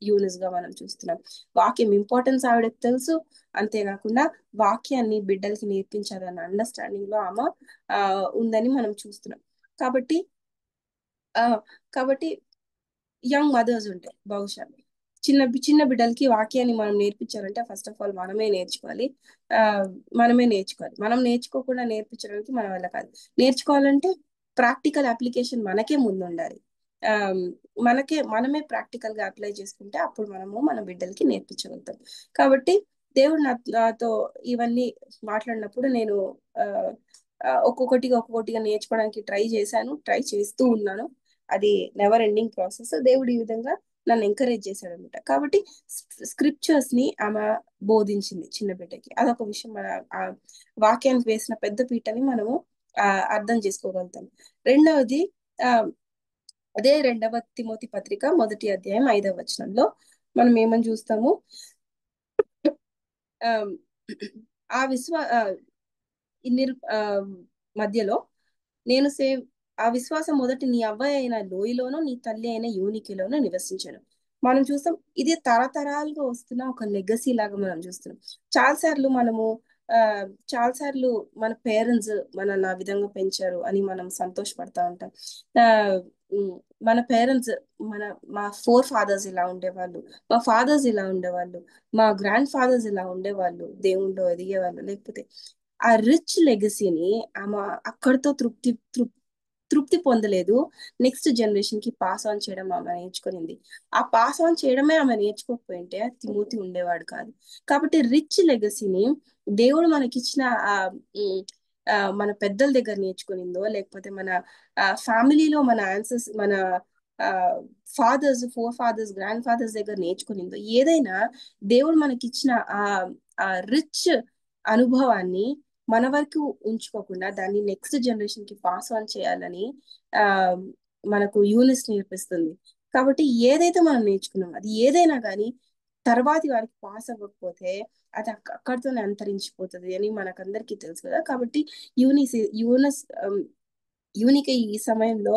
యూనిస్ గా మనం చూస్తున్నాం. వాక్యం ఇంపార్టెన్స్ ఆవిడకి తెలుసు. అంతేకాకుండా వాక్యాన్ని బిడ్డలకి నేర్పించాలన్న అండర్స్టాండింగ్ లో ఆమె ఉందని మనం చూస్తున్నాం. కాబట్టి యంగ్ మదర్స్ ఉంటాయి, బహుశా చిన్న బిడ్డలకి వాక్యాన్ని మనం నేర్పించాలంటే ఫస్ట్ ఆఫ్ ఆల్ మనమే నేర్చుకోవాలి. మనం నేర్చుకోకుండా నేర్పించడానికి మన వల్ల కాదు. నేర్చుకోవాలంటే ప్రాక్టికల్ అప్లికేషన్ మనకే ముందు ఉండాలి. మనమే ప్రాక్టికల్ గా అప్లై చేసుకుంటే అప్పుడు మన బిడ్డలకి నేర్పించగలుగుతాం. కాబట్టి దేవుడు నాతో ఇవన్నీ మాట్లాడినప్పుడు నేను ఒక్కొక్కటిగా నేర్చుకోవడానికి ట్రై చేస్తూ ఉన్నాను. అది నెవర్ ఎండింగ్ ప్రాసెస్. దేవుడు ఈ విధంగా నన్ను ఎంకరేజ్ చేశాడు అనమాట. కాబట్టి స్క్రిప్చర్స్ ని ఆమె బోధించింది చిన్న బిడ్డకి. అదొక విషయం. మన వాక్యానికి వేసిన పెద్ద పీటని మనము అర్థం చేసుకోగలుగుతాం. రెండవది, అదే 2వ తిమోతి పత్రిక 1వ అధ్యాయం 5వ వచనంలో మనం ఏమని చూస్తాము, మధ్యలో నేను ఆ విశ్వాసం మొదటి నీ అవ్వ అయిన లోయలోనూ నీ తల్లి అయిన యూనికిలోనూ నివసించాను. మనం చూస్తాం, ఇది తరతరాలుగా వస్తున్న ఒక లెగసీ లాగా మనం చూస్తున్నాం. చాలాసార్లు మనము చాలాసార్లు మన పేరెంట్స్ మనల్ని ఆ విధంగా పెంచారు అని మనం సంతోషపడతా ఉంటాం. ఆ, ఉమ్, మన పేరెంట్స్ మా ఫాదర్స్ ఇలా ఉండేవాళ్ళు, మా ఫాదర్స్ ఇలా ఉండేవాళ్ళు, మా గ్రాండ్ ఫాదర్స్ ఇలా ఉండేవాళ్ళు, దేవుళ్ళు ఎదిగేవాళ్ళు. లేకపోతే ఆ రిచ్ లెగసీని ఆమె అక్కడితో తృప్తి పొందలేదు. నెక్స్ట్ జనరేషన్ కి పాస్ ఆన్ చేయడం ఆమె నేర్చుకునింది. ఆ పాస్ ఆన్ చేయడమే ఆమె నేర్చుకోకపోయింటే తిమోతి ఉండేవాడు కాదు. కాబట్టి రిచ్ లెగసీని దేవుడు మనకిచ్చిన ఆ ఉమ్, మన పెద్దల దగ్గర నేర్చుకునిందో, లేకపోతే మన ఫ్యామిలీలో మన మన ఫాదర్స్ గ్రాండ్ ఫాదర్స్ దగ్గర నేర్చుకునిందో, ఏదైనా దేవుడు మనకిచ్చిన ఆ రిచ్ అనుభవాన్ని మన వరకు ఉంచుకోకుండా దాన్ని నెక్స్ట్ జనరేషన్ కి పాస్ ఆన్ చేయాలని ఆ మనకు యూనిస్ నేర్పిస్తుంది. కాబట్టి ఏదైతే మనం నేర్చుకున్నాం అది ఏదైనా కానీ తర్వాతి వారికి పాస్ అవ్వకపోతే అది అక్కడితోనే అంతరించిపోతుంది అని మనకందరికీ తెలుసు కదా. కాబట్టి యూనస్ యూనిక ఈ సమయంలో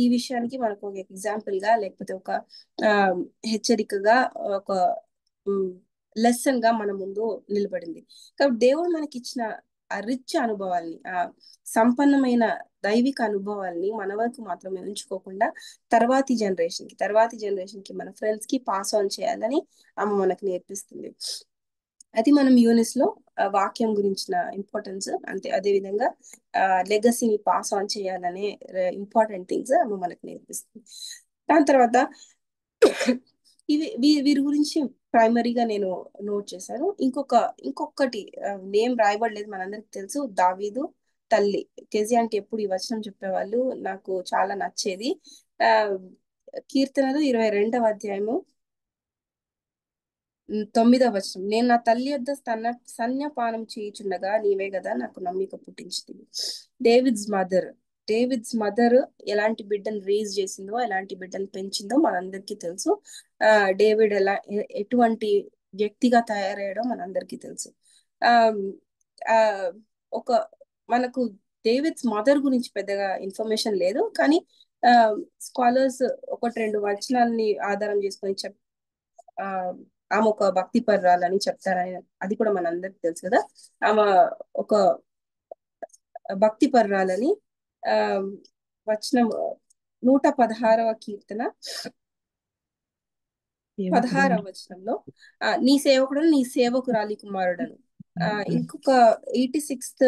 ఈ విషయానికి మనకు ఒక ఎగ్జాంపుల్ గా, లేకపోతే ఒక ఆ, హెచ్చరికగా, ఒక లెసన్ గా మన ముందు నిలబడింది. కాబట్టి దేవుడు మనకి ఇచ్చిన ఆ రిచ్ అనుభవాల్ని, ఆ సంపన్నమైన దైవిక అనుభవాల్ని మన వరకు మాత్రమే ఉంచుకోకుండా తర్వాతి జనరేషన్ కి మన ఫ్రెండ్స్ కి పాస్ ఆన్ చేయాలని ఆమె మనకు నేర్పిస్తుంది. అది మనం యూనిస్ లో వాక్యం గురించిన ఇంపార్టెన్స్, అంతే అదే విధంగా లెగసీని పాస్ ఆన్ చేయాలనే ఇంపార్టెంట్ థింగ్స్ ఆమె మనకు నేర్పిస్తుంది. దాని తర్వాత వీరి గురించి ప్రైమరీగా నేను నోట్ చేశాను. ఇంకొకటి నేమ్ రాయబడలేదు, మనందరికి తెలుసు, దావీదు తల్లి. కెజి అంటే ఎప్పుడు ఈ వచనం చెప్పేవాళ్ళు, నాకు చాలా నచ్చేది. ఆ కీర్తనలు 22వ అధ్యాయము 9వ వచనం, నేను నా తల్లి యొద్ద సన్యపానం చేయుచుండగా నీవే కదా నాకు నమ్మిక పుట్టించింది. డేవిడ్స్ మదర్ ఎలాంటి బిడ్డను రేజ్ చేసిందో, ఎలాంటి బిడ్డను పెంచిందో మనందరికీ తెలుసు. డేవిడ్ ఎటువంటి వ్యక్తిగా తయారయ్యాడో మనందరికీ తెలుసు. ఆ ఒక మనకు డేవిడ్స్ మదర్ గురించి పెద్దగా ఇన్ఫర్మేషన్ లేదు, కానీ స్కాలర్స్ ఒకటి రెండు వచనాన్ని ఆధారం చేసుకొని ఆమె ఒక భక్తి పర్రాలని చెప్తారని అది కూడా మనందరికి తెలుసు కదా. ఆమె ఒక భక్తి పర్రాలని వచనం 116వ కీర్తన 16వ వచనంలో, నీ సేవకుడను నీ సేవకురాలి కుమారుడను. ఇంకొక 86th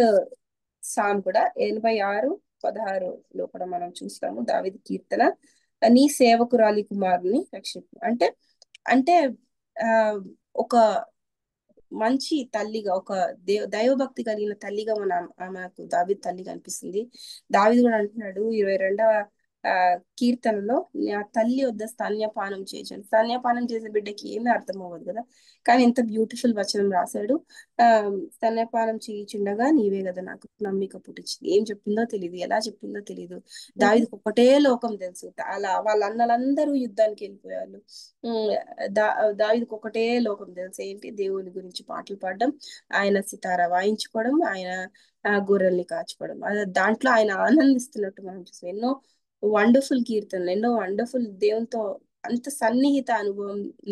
సామ్ కూడా 86:16లో కూడా మనం చూస్తాము, దావీదు కీర్తన, నీ సేవకురాలి కుమారుని రక్షింపు. అంటే ఒక మంచి తల్లిగా, ఒక దైవభక్తి కలిగిన తల్లిగా ఆమెకు దావీదు తల్లి కనిపిస్తుంది. దావీదు కూడా అంటున్నాడు 22వ కీర్తనలో, నా తల్లి వద్ద స్తన్యపానం చేశాను. స్తన్యపానం చేసే బిడ్డకి ఏమీ అర్థం అవ్వదు కదా, కానీ ఎంత బ్యూటిఫుల్ వచనం రాశాడు. స్తన్యపానం చేయించుండగా నీవే కదా నాకు నమ్మిక పుట్టించింది. ఏం చెప్పిందో తెలియదు, ఎలా చెప్పిందో తెలియదు. దావీదుకు ఒకటే లోకం తెలుసు, అలా వాళ్ళ అన్నలందరూ యుద్ధానికి వెళ్ళిపోయారు. దావీదుకు ఒకటే లోకం తెలుసు, ఏంటి, దేవుని గురించి పాటలు పాడడం, ఆయన సితారా వాయించుకోవడం, ఆయన గొర్రెల్ని కాచుకోవడం. దాంట్లో ఆయన ఆనందిస్తున్నట్టు మనం చూస్తాం. ఎన్నో వండర్ఫుల్ కీర్తనలు, ఎన్నో వండర్ఫుల్ దేవునితో అంత సన్నిహిత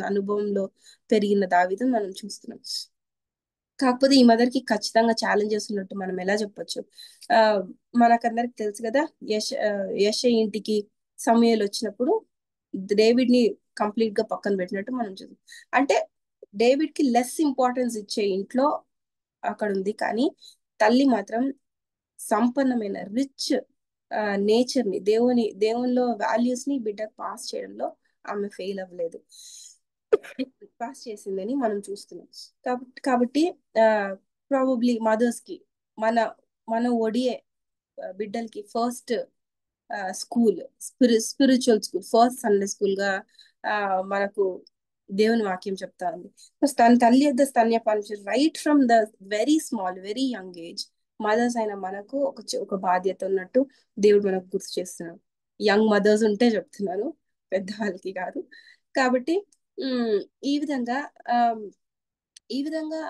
అనుభవంలో పెరిగిన దావీదు మనం చూస్తున్నాం. కాకపోతే ఈ మదర్ కి ఖచ్చితంగా ఛాలెంజెస్ ఉన్నట్టు మనం ఎలా చెప్పొచ్చు? మనకందరికి తెలుసు కదా, యెష ఇంటికి సమూయేలు వచ్చినప్పుడు డేవిడ్ ని కంప్లీట్ గా పక్కన పెట్టినట్టు మనం చూస్తాం. అంటే డేవిడ్ కి లెస్ ఇంపార్టెన్స్ ఇచ్చే ఇంట్లో అక్కడ ఉంది, కానీ తల్లి మాత్రం సంపన్నమైన రిచ్ నేచర్ ని, దేవునిలో వాల్యూస్ ని బిడ్డకు పాస్ చేయడంలో ఆమె ఫెయిల్ అవ్వలేదు, పాస్ చేసిందని మనం చూస్తున్నాం. కాబట్టి ప్రాబబ్లీ మదర్స్ కి మన ఒడియే బిడ్డలకి first school, spiritual school, first Sunday school గా మనకు దేవుని వాక్యం చెప్తా ఉంది. తన తల్లి యొద్ద స్తన్యపానం right from the very small, very young age mothers అయిన మనకు ఒక బాధ్యత ఉన్నట్టు దేవుడు మనకు గుర్తు చేస్తున్నాడు. యంగ్ మదర్స్ ఉంటే చెప్తున్నాను, పెద్దవాళ్ళకి కాదు. కాబట్టి ఈ విధంగా ఈ విధంగా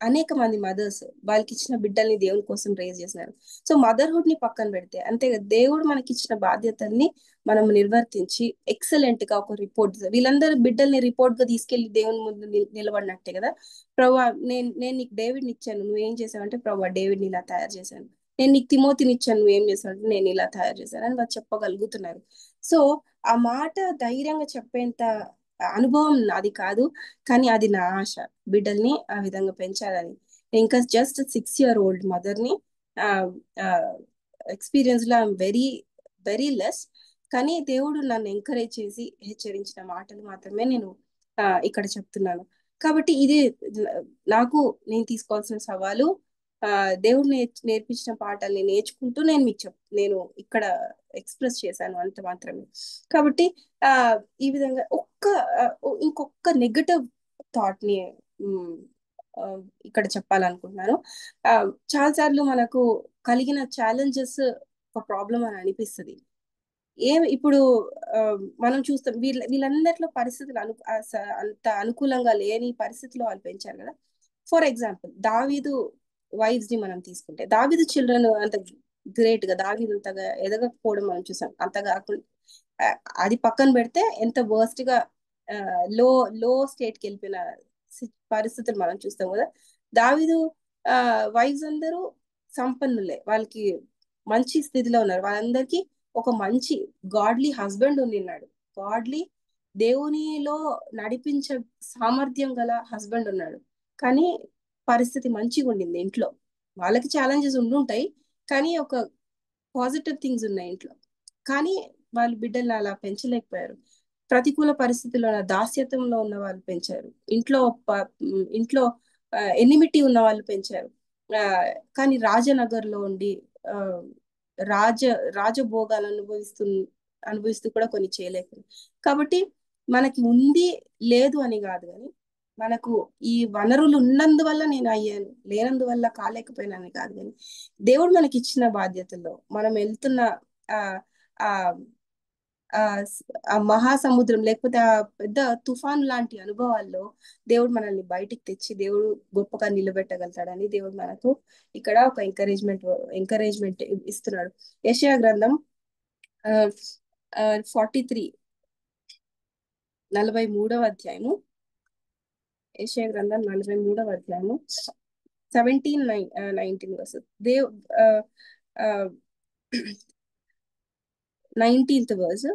అనేక మంది మదర్స్ వాళ్ళకి ఇచ్చిన బిడ్డల్ని దేవుని కోసం రేజ్ చేసినారు. సో మదర్హుడ్ ని పక్కన పెడితే అంతే దేవుడు మనకి ఇచ్చిన బాధ్యతల్ని మనం నిర్వర్తించి ఎక్సలెంట్ గా ఒక రిపోర్ట్, వీళ్ళందరూ బిడ్డల్ని రిపోర్ట్ గా తీసుకెళ్లి దేవుని ముందు నిలబడినట్టే కదా. ప్రభా నేను నీకు డేవిడ్ని ఇచ్చాను, నువ్వేం చేసావంటే ప్రభా డేవిడ్ని ఇలా తయారు చేశాను. నేను నీకు తిమోతిని ఇచ్చాను, నువ్వేం చేసావంటే నేను ఇలా తయారు చేశాను అని వాళ్ళు చెప్పగలుగుతున్నారు. సో ఆ మాట ధైర్యంగా చెప్పేంత అనుభవం నాది కాదు, కానీ అది నా ఆశ, బిడ్డల్ని ఆ విధంగా పెంచాలని. ఇంకా జస్ట్ 6-year-old మదర్ని ఎక్స్పీరియన్స్ లో వెరీ వెరీ లెస్, కానీ దేవుడు నన్ను ఎంకరేజ్ చేసి హెచ్చరించిన మాటలు మాత్రమే నేను ఇక్కడ చెప్తున్నాను. కాబట్టి ఇది నాకు నేను తీసుకోవాల్సిన సవాలు. దేవుడు నేర్పించిన పాఠాలని నేర్చుకుంటూ నేను మీకు నేను ఇక్కడ ఎక్స్ప్రెస్ చేశాను అంత మాత్రమే. కాబట్టి ఈ విధంగా ఇంకొక నెగటివ్ థాట్ ని ఇక్కడ చెప్పాలనుకుంటున్నాను. చాలాసార్లు మనకు కలిగిన ఛాలెంజెస్ ఒక ప్రాబ్లం అని అనిపిస్తుంది. ఇప్పుడు మనం చూస్తాం వీళ్ళందరిలో పరిస్థితులు అంత అనుకూలంగా లేని పరిస్థితిలో వాళ్ళు పెంచారు కదా. ఫర్ ఎగ్జాంపుల్ దావీదు వైఫ్స్ ని మనం తీసుకుంటే, దావీదు చిల్డ్రన్ అంత గ్రేట్ గా, దావీదు అంతగా ఎదగకపోవడం మనం చూసాం. అంత కాకుండా అది పక్కన పెడితే ఎంత వర్స్ట్ గా లో లో స్టేట్ కి వెళ్ళిపోయిన పరిస్థితులు మనం చూస్తాం కదా. దావీదు వైఫ్స్ అందరూ సంపన్నులే, వాళ్ళకి మంచి స్థితిలో ఉన్నారు. వాళ్ళందరికీ ఒక మంచి గాడ్లీ హస్బెండ్ ఉన్నాడు, గాడ్లీ దేవునిలో నడిపించే సామర్థ్యం గల హస్బెండ్ ఉన్నాడు. కానీ పరిస్థితి మంచిగా ఉండింది ఇంట్లో. వాళ్ళకి ఛాలెంజెస్ ఉండుంటాయి, కానీ ఒక పాజిటివ్ థింగ్స్ ఉన్నాయి ఇంట్లో. కానీ వాళ్ళు బిడ్డల్ని అలా పెంచలేకపోయారు. ప్రతికూల పరిస్థితుల్లో దాస్యత్వంలో ఉన్న వాళ్ళు పెంచారు, ఇంట్లో ఎనిమిటీ ఉన్న వాళ్ళు పెంచారు. కానీ రాజనగర్లో ఉండి రాజభోగాలు అనుభవిస్తూ కూడా కొన్ని చేయలేకపోయింది. కాబట్టి మనకి ఉంది లేదు అని కాదు, కానీ మనకు ఈ వనరులు ఉన్నందువల్ల నేను అయ్యాను, లేనందువల్ల కాలేకపోయినాని కాదు, కానీ దేవుడు మనకి ఇచ్చిన బాధ్యతల్లో మనం వెళ్తున్న ఆ మహాసముద్రం లేకపోతే ఆ పెద్ద తుఫాన్ లాంటి అనుభవాల్లో దేవుడు మనల్ని బయటికి తెచ్చి దేవుడు గొప్పగా నిలబెట్టగలుగుతాడని దేవుడు మనకు ఇక్కడ ఒక ఎంకరేజ్మెంట్ ఇస్తున్నాడు. యెషయా గ్రంథం 43 43వ అధ్యాయము, యెషయా గ్రంథం 43వ అధ్యాయము 17-19 వర్సెస్ 19th వర్స్.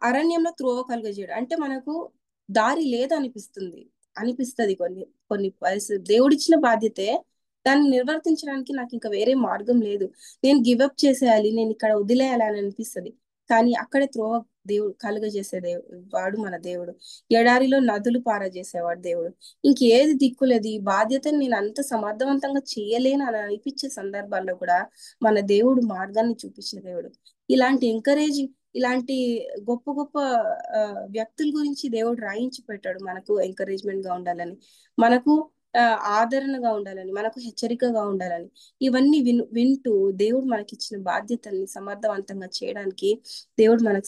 అరణ్యంలో త్రోవ కలుగజేయడు అంటే మనకు దారి అనిపిస్తుంది కొన్ని పరిస్థితులు. దేవుడిచ్చిన బాధ్యతే, దాన్ని నిర్వర్తించడానికి నాకు ఇంకా వేరే మార్గం లేదు, నేను గివప్ చేసేయాలి, నేను ఇక్కడ వదిలేయాలి అని అనిపిస్తుంది. కానీ అక్కడే త్రోవ దేవుడు కలుగజేసే వాడు మన దేవుడు, ఎడారిలో నదులు పారజేసేవాడు దేవుడు. ఇంకేది దిక్కులేదు, ఈ బాధ్యతని నేను అంత సమర్థవంతంగా చేయలేను అని అనిపించే సందర్భాల్లో కూడా మన దేవుడు మార్గాన్ని చూపించే దేవుడు. ఇలాంటి గొప్ప గొప్ప వ్యక్తుల గురించి దేవుడు రాయించి పెట్టాడు మనకు ఎంకరేజ్మెంట్ గా ఉండాలని, మనకు ఆదరణగా ఉండాలని, మనకు హెచ్చరికగా ఉండాలని. ఇవన్నీ వింటూ దేవుడు మనకి ఇచ్చిన బాధ్యతల్ని సమర్థవంతంగా చేయడానికి దేవుడు మనకు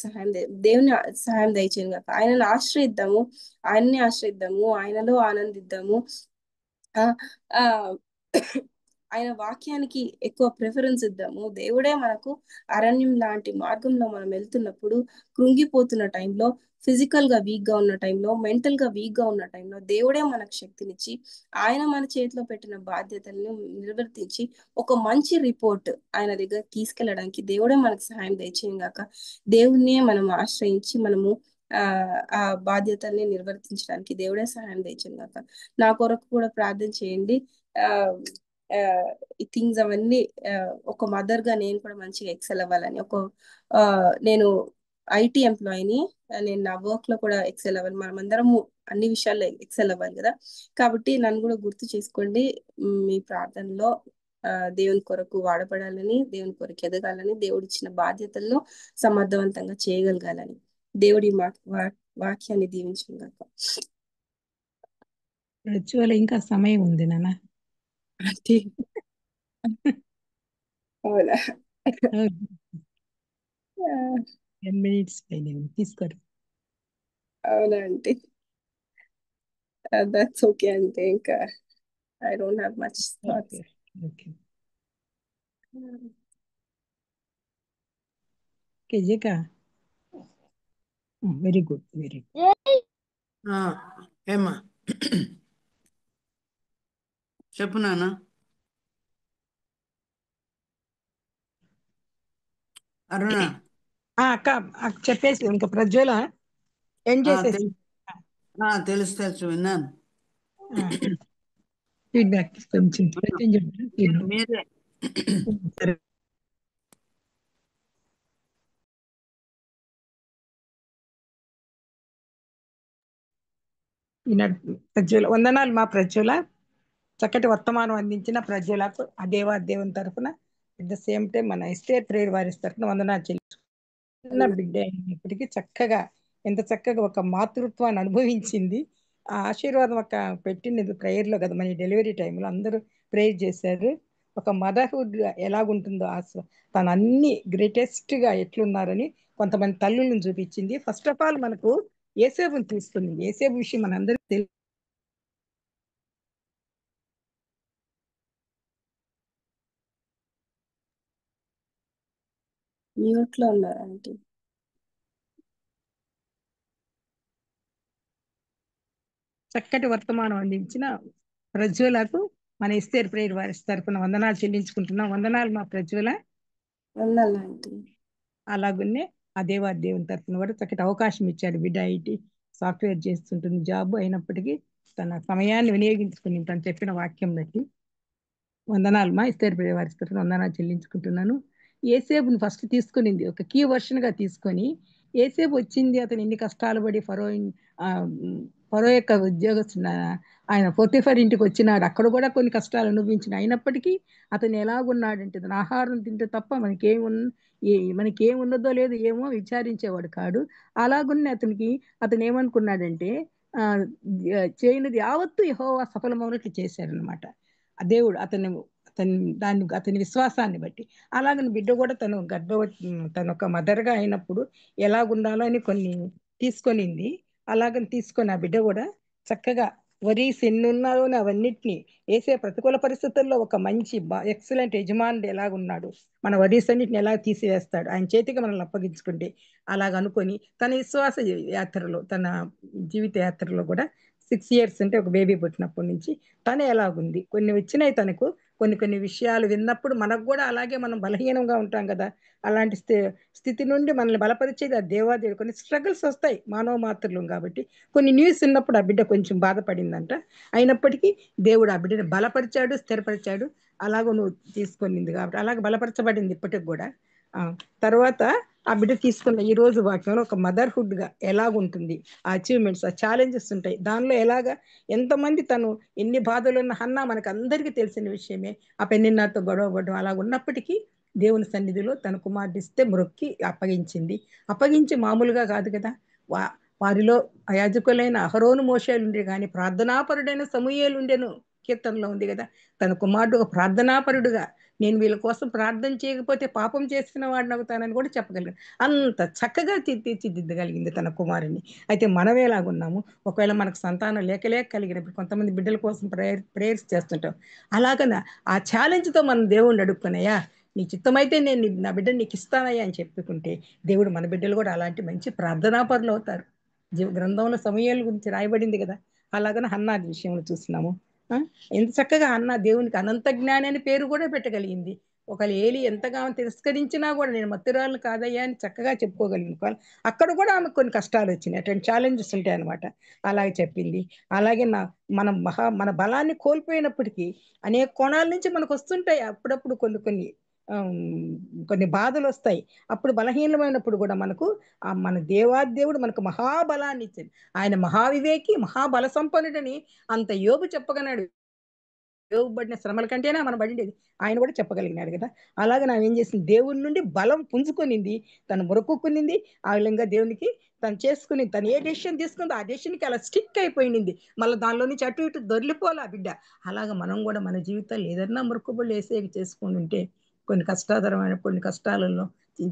దేవుని సహాయం దయచేయను కాక. ఆయనను ఆశ్రయిద్దాము, ఆయనలో ఆనందిద్దాము. ఆయన వాక్యానికి ఎక్కువ ప్రిఫరెన్స్ ఇద్దాము. దేవుడే మనకు అరణ్యం లాంటి మార్గంలో మనం వెళ్తున్నప్పుడు, కృంగిపోతున్న టైంలో, ఫిజికల్ గా వీక్ గా ఉన్న టైంలో, మెంటల్ గా వీక్ గా ఉన్న టైంలో దేవుడే మనకు శక్తినిచ్చి ఆయన మన చేతిలో పెట్టిన బాధ్యతలను నిర్వర్తించి ఒక మంచి రిపోర్ట్ ఆయన దగ్గర తీసుకెళ్ళడానికి దేవుడే మనకు సహాయం దయచేయం గాక. దేవుణ్ణే మనం ఆశ్రయించి మనము ఆ బాధ్యతల్ని నిర్వర్తించడానికి దేవుడే సహాయం దయచేయం గాక. నా కొరకు కూడా ప్రార్థన చేయండి. ఈ థింగ్స్ అవన్నీ ఒక మదర్ గా నేను కూడా మంచిగా ఎక్సెల్ అవ్వాలని, నేను ఐటీ ఎంప్లాయీని, నేను నా వర్క్ లో కూడా ఎక్సెల్ అవ్వాలి. మనమందరము అన్ని విషయాల్లో ఎక్సెల్ అవ్వాలి కదా. కాబట్టి నన్ను కూడా గుర్తు చేసుకోండి మీ ప్రార్థనలో. దేవుని కొరకు వాడబడాలని, దేవుని కొరకు ఎదగాలని, దేవుడు ఇచ్చిన బాధ్యతలను సమర్థవంతంగా చేయగలగాలని. దేవుడి వాక్యాన్ని దీవించుగాక. ఇంకా సమయం ఉంది నాన్న. అంటే అవునా, 10 minutes పైన తీసుకోరు. అవునా అంటే That's okay. I think I don't have much thoughts. Okay. Jika. Very good. ఏమ్మా చెప్పు నాన్న. అరుణ అక్క చెప్పేసి ఇంకా ప్రజ్వల ఏం చేసేసి తెలుసు విన్నాను. ఫీడ్బ్యాక్ కొంచెం మీరే సరే. ఈనాడు ప్రజ్వల వందనాలు మా ప్రజ్వల, చక్కటి వర్తమానం అందించిన ప్రజ్వలకు ఆ దేవుని తరఫున అట్ ద సేమ్ టైం మన ఎస్టేట్ ప్రేయర్ వారి తరఫున వందనాలు చిన్న బిడ్డ అయినప్పటికీ చక్కగా ఎంత చక్కగా ఒక మాతృత్వాన్ని అనుభవించింది. ఆ ఆశీర్వాదం ఒక పెట్టినది ప్రేయర్లో కదా, మన డెలివరీ టైంలో అందరూ ప్రేయర్ చేశారు. ఒక మదర్హుడ్ ఎలాగుంటుందో తను అన్ని గ్రేటెస్ట్ గా ఎట్లున్నారని కొంతమంది తల్లులను చూపించింది. ఫస్ట్ ఆఫ్ ఆల్ మనకు యేసేపుని తీసుకుంది. యేసేపు విషయం మనందరికీ తెలుసు. మ్యూట్ లో ఉన్నారు ఆంటీ. చక్కటి వర్తమానం అందించిన ప్రజ్వలకు మన ఎస్తేర్ ప్రేయర్ వారి తరఫున వందనాలు చెల్లించుకుంటున్నాం. వందనాలు మా ప్రజ్వల. వందనాలు ఆంటీ. అలాగనే ఆ దేవుని తరఫున కూడా చక్కటి అవకాశం ఇచ్చాడు. బిడ్డ ఐటీ సాఫ్ట్వేర్ చేస్తుంటుంది, జాబ్ అయినప్పటికీ తన సమయాన్ని వినియోగించుకుని తను చెప్పిన వాక్యం బట్టి వందనాలు మా ఎస్తేర్ ప్రేయర్ వారి తరఫున వందనాలు చెల్లించుకుంటున్నాను. యేసేపుని ఫస్ట్ తీసుకునింది ఒక కీ వర్షన్ గా తీసుకొని, యేసేపు వచ్చింది అతను ఎన్ని కష్టాలు పడి ఫరో యొక్క ఉద్యోగస్తున్న ఆయన పొతిఫర్ ఇంటికి వచ్చినాడు. అక్కడ కూడా కొన్ని కష్టాలు అనుభవించిన అయినప్పటికీ అతను ఎలాగున్నాడంటే తన ఆహారం తింటే తప్ప మనకేం ఉన్నదో లేదో ఏమో విచారించేవాడు కాడు. అలాగున్న అతను ఏమనుకున్నాడంటే చేయనిది యావత్తు యెహోవా సఫలమవునట్లు చేశాడనమాట. ఆ దేవుడు అతని విశ్వాసాన్ని బట్టి. అలాగని బిడ్డ కూడా తను ఒక మదర్గా అయినప్పుడు ఎలాగుండాలో అని కొన్ని తీసుకొనింది. అలాగని తీసుకొని ఆ బిడ్డ కూడా చక్కగా వరీస్ ఎన్ని ఉన్నాయో అవన్నిటిని వేసే ప్రతికూల పరిస్థితుల్లో ఒక మంచి ఎక్సలెంట్ యజమానుడు ఎలాగున్నాడు, మన వరీస్ అన్నిటిని ఎలా తీసివేస్తాడు ఆయన చేతికి మనల్ని అప్పగించుకుంటే అలాగ అనుకొని తన విశ్వాస యాత్రలో, తన జీవిత యాత్రలో కూడా 6 years అంటే ఒక బేబీ పుట్టినప్పటి నుంచి తను ఎలాగుంది, కొన్ని వచ్చినాయి తనకు. కొన్ని విషయాలు విన్నప్పుడు మనకు కూడా అలాగే మనం బలహీనంగా ఉంటాం కదా, అలాంటి స్థితి నుండి మనల్ని బలపరిచేది ఆ దేవాదేవుడు. కొన్ని స్ట్రగుల్స్ వస్తాయి, మానవ మాత్రులం కాబట్టి. కొన్ని న్యూస్ విన్నప్పుడు ఆ బిడ్డ కొంచెం బాధపడిందంట. అయినప్పటికీ దేవుడు ఆ బిడ్డని బలపరిచాడు, స్థిరపరిచాడు. అలాగ నువ్వు తీసుకొనింది కాబట్టి అలాగే బలపరచబడింది ఇప్పటికి కూడా. తర్వాత ఆ బిడ్డ తీసుకున్న ఈ రోజు వాక్యంలో ఒక మదర్హుడ్ గా ఎలాగుంటుంది, ఆ అచీవ్మెంట్స్, ఆ ఛాలెంజెస్ ఉంటాయి. దానిలో ఎలాగా ఎంతమంది తను ఎన్ని బాధలు ఉన్న హన్నా మనకు అందరికీ తెలిసిన విషయమే. ఆ పెన్నిన్నాతో గొడవ పడడం అలా ఉన్నప్పటికీ దేవుని సన్నిధిలో తన కుమార్తె మొక్కి అప్పగించి మామూలుగా కాదు కదా, వారిలో యాజకులైన అహరోను మోషేలు ఉండే కానీ ప్రార్థనాపరుడైన సమూయేలు ఉండెను. కీర్తనలో ఉంది కదా, తన కుమారుడు ఒక ప్రార్థనాపరుడుగా నేను వీళ్ళ కోసం ప్రార్థన చేయకపోతే పాపం చేసిన వాడిని అవుతానని కూడా చెప్పగలిగాను. అంత చక్కగా తీర్చిదిద్దగలిగింది తన కుమారుని. అయితే మనం ఎలాగున్నాము, ఒకవేళ మనకు సంతానం లేక కలిగినప్పుడు కొంతమంది బిడ్డల కోసం ప్రేయర్స్ చేస్తుంటాం. అలాగన ఆ ఛాలెంజ్తో మనం దేవుణ్ణి అడుక్కున్నాయా, నీ చిత్తమైతే నేను నా బిడ్డను నీకు ఇస్తానయ్యా అని చెప్పుకుంటే దేవుడు మన బిడ్డలు కూడా అలాంటి మంచి ప్రార్థనాపరులు అవుతారు. గ్రంథంలో సమూయేలు గురించి రాయబడింది కదా, అలాగనే హన్నా విషయంలో చూస్తున్నాము. ఎంత చక్కగా హన్నా దేవునికి అనంత జ్ఞాని అని పేరు కూడా పెట్టగలిగింది. ఒకవేళ ఏలి ఎంతగా తిరస్కరించినా కూడా నేను మత్తురాలు కాదయ్యా అని చక్కగా చెప్పుకోగలిగిన. అక్కడ కూడా ఆమెకు కొన్ని కష్టాలు వచ్చినాయి, అటువంటి ఛాలెంజెస్ ఉంటాయి అనమాట. అలాగే చెప్పింది. అలాగే మన బలాన్ని కోల్పోయినప్పటికీ అనేక కోణాల నుంచి మనకు వస్తుంటాయి అప్పుడప్పుడు కొన్ని బాధలు వస్తాయి. అప్పుడు బలహీనమైనప్పుడు కూడా మన దేవుడు మనకు మహాబలాన్ని ఇచ్చాడు. ఆయన మహావివేకి, మహాబల సంపన్నుడని అంత యోబు చెప్పగలడు. యోబు పడిన శ్రమల కంటేనే మనం పడిండేది ఆయన కూడా చెప్పగలిగినాడు కదా. అలాగే నా ఏం చేసింది, దేవుని నుండి బలం పుంజుకొనింది, తను మొరకుకునింది. ఆ విధంగా దేవునికి తను చేసుకుని తను ఏ డెసిషన్ తీసుకుందో ఆ డెసిషన్కి అలా స్టిక్ అయిపోయింది. మళ్ళీ దానిలో నుంచి అటు ఇటు దొరికిపోలే ఆ బిడ్డ. అలాగే మనం కూడా మన జీవితాలు ఏదన్నా మొరకుబళ్ళు వేసేవి చేసుకుని ఉంటే కొన్ని కష్టాలలో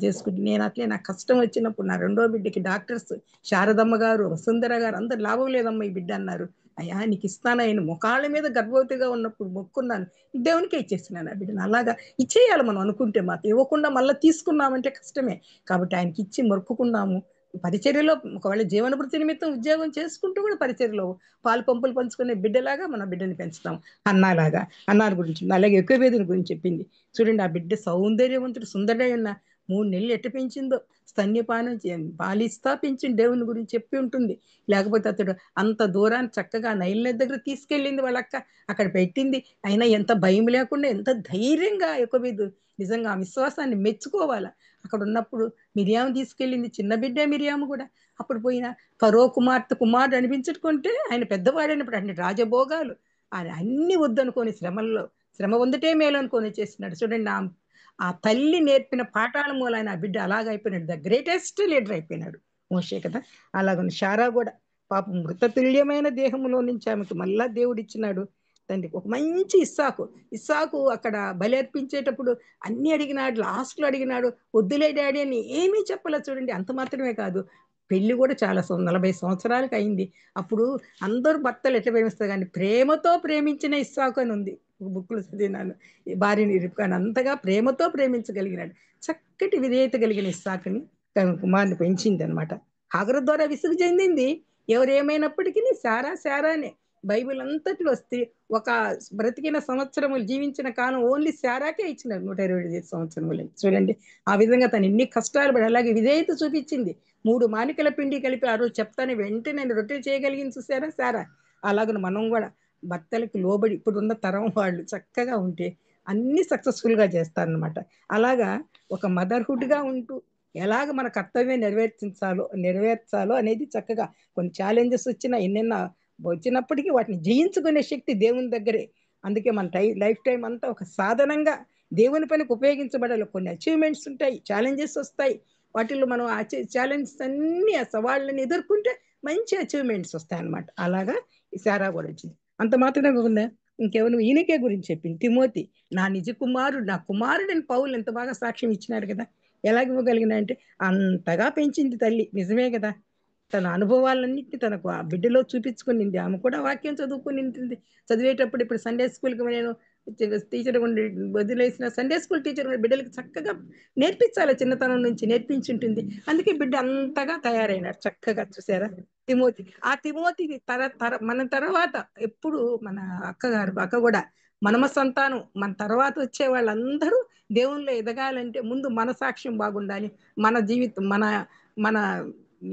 చేసుకుంటే, నేను అట్లే నాకు కష్టం వచ్చినప్పుడు నా రెండో బిడ్డకి డాక్టర్స్ శారదమ్మ గారు, వసుంధర గారు అందరు లాభం లేదమ్మా ఈ బిడ్డ అన్నారు. అయ్యా నీకు ఇస్తాను, ఆయన ముఖాళ్ళ మీద గర్భవతిగా ఉన్నప్పుడు మొక్కున్నాను, దేవునికే ఇచ్చేస్తున్నాను ఆ బిడ్డను. అలాగా ఇచ్చేయాలి మనం అనుకుంటే మాత్రం. ఇవ్వకుండా మళ్ళీ తీసుకున్నామంటే కష్టమే. కాబట్టి ఆయనకి ఇచ్చి మొక్కుకున్నాము. పరిచర్యలో ఒకవేళ జీవన వృత్తి నిమిత్తం ఉద్యోగం చేసుకుంటూ కూడా పరిచర్యలో పాలు పంపులు పంచుకునే బిడ్డలాగా మన బిడ్డని పెంచుతాం. అన్నాలాగా, అన్నాని గురించి అలాగే ఎక్కువేదిని గురించి చెప్పింది చూడండి. ఆ బిడ్డ సౌందర్యవంతుడు సుందరై ఉన్న 3 నెలలు ఎట్ట పెంచిందో, స్తన్యపానం పాలిస్తా పెంచింది, దేవుని గురించి చెప్పి ఉంటుంది. లేకపోతే అతడు అంత దూరాన్ని చక్కగా నైల్ నది దగ్గర తీసుకెళ్ళింది వాళ్ళక్క, అక్కడ పెట్టింది. అయినా ఎంత భయం లేకుండా ఎంత ధైర్యంగా ఎక్కువ నిజంగా ఆ విశ్వాసాన్ని మెచ్చుకోవాలా. అక్కడ ఉన్నప్పుడు మిరియాము తీసుకెళ్ళింది, చిన్న బిడ్డే మిరియాము కూడా. అప్పుడు పోయిన ఫరో కుమారుడు అనిపించుకుంటే ఆయన పెద్దవాడైనప్పుడు అన్ని రాజభోగాలు ఆయన అన్ని వద్దనుకొని శ్రమల్లో శ్రమ పొందుటే మేలు అనుకొని చేస్తున్నాడు చూడండి. ఆ తల్లి నేర్పిన పాఠాల మూలైన ఆ బిడ్డ అలాగైపోయినాడు, ద గ్రేటెస్ట్ లీడర్ అయిపోయినాడు మోషే కదా. అలాగని షారా కూడా పాపం మృతతుల్యమైన దేహంలో నుంచి ఆమెకు మళ్ళా దేవుడు ఇచ్చినాడు తండ్రికి ఒక మంచి ఇస్సాకు అక్కడ బలి అర్పించేటప్పుడు అన్ని అడిగినాడు, లాస్ట్లో అడిగినాడు, వద్దులే డాడీ అని ఏమీ చెప్పలేదు చూడండి. అంత మాత్రమే కాదు, పెళ్లి కూడా చాలా 40 సంవత్సరాలకు అయింది. అప్పుడు అందరూ భర్తలు ఎట్లా ప్రేమిస్తారు కానీ ప్రేమతో ప్రేమించిన ఇస్సాకు అని ఉంది బుక్లు చదివినాను. భార్యని రిబ్కాను అంతగా ప్రేమతో ప్రేమించగలిగినాడు. చక్కటి విధేయత కలిగిన ఇస్సాకుని కుమారుని పెంచింది అనమాట. హాగరు ద్వారా విసుగు చెందింది. ఎవరేమైనప్పటికీ శారానే. బైబిల్ అంతటిలో ఒక బ్రతికిన సంవత్సరములు జీవించిన కాలం ఓన్లీ శారాకే ఇచ్చినారు, 125 సంవత్సరములు చూడండి. ఆ విధంగా తను ఎన్ని కష్టాలు పడి అలాగే విధేయత చూపించింది. 3 మానికల పిండి కలిపి ఆ రోజు చెప్తానే వెంటనే నేను రొట్టెలు చేయగలిగింది చూసారా శారా. అలాగను మనం కూడా భర్తలకు లోబడి ఇప్పుడున్న తరం వాళ్ళు చక్కగా ఉంటే అన్ని సక్సెస్ఫుల్గా చేస్తారనమాట. అలాగా ఒక మదర్హుడ్గా ఉంటూ ఎలాగ మన కర్తవ్యం నెరవేర్చాలో అనేది చక్కగా కొన్ని ఛాలెంజెస్ వచ్చినా ఎన్నెన్నో వచ్చినప్పటికీ వాటిని జయించుకునే శక్తి దేవుని దగ్గరే. అందుకే మన లైఫ్ టైం అంతా ఒక సాధనంగా దేవుని పనికి ఉపయోగించబడాలి. కొన్ని అచీవ్మెంట్స్ ఉంటాయి, ఛాలెంజెస్ వస్తాయి, వాటిల్లో మనం ఆ ఛాలెంజెస్ అన్ని ఆ సవాళ్ళని ఎదుర్కొంటే మంచి అచీవ్మెంట్స్ వస్తాయి అన్నమాట. అలాగా ఈ శారా కూడా వచ్చింది. అంత మాత్రమే కాకుండా ఇంకెవరు ఈయనకే గురించి చెప్పింది, తిమోతి నా నిజ కుమారుడు, నా కుమారుడని పౌలు ఎంత బాగా సాక్ష్యం ఇచ్చినారు కదా. ఎలాగ ఇవ్వగలిగిన అంటే అంతగా పెంచింది తల్లి, నిజమే కదా. తన అనుభవాలన్నింటినీ తనకు ఆ బిడ్డలో చూపించుకునింది. ఆమె కూడా వాక్యం చదువుకునింది. చదివేటప్పుడు ఇప్పుడు సండే స్కూల్కి నేను టీచర్ ఉండి వదిలేసిన సండే స్కూల్ టీచర్ బిడ్డలకు చక్కగా నేర్పించాలి, చిన్నతనం నుంచి నేర్పించుంటుంది. అందుకే బిడ్డ అంతగా తయారైనాడు చక్కగా. చూసారా తిమోతి. ఆ తిమోతి మన తర్వాత ఎప్పుడు మన అక్క కూడా మనమ సంతానం, మన తర్వాత వచ్చే వాళ్ళందరూ దేవుళ్ళు ఎదగాలంటే ముందు మన సాక్ష్యం బాగుండాలి, మన జీవితం మన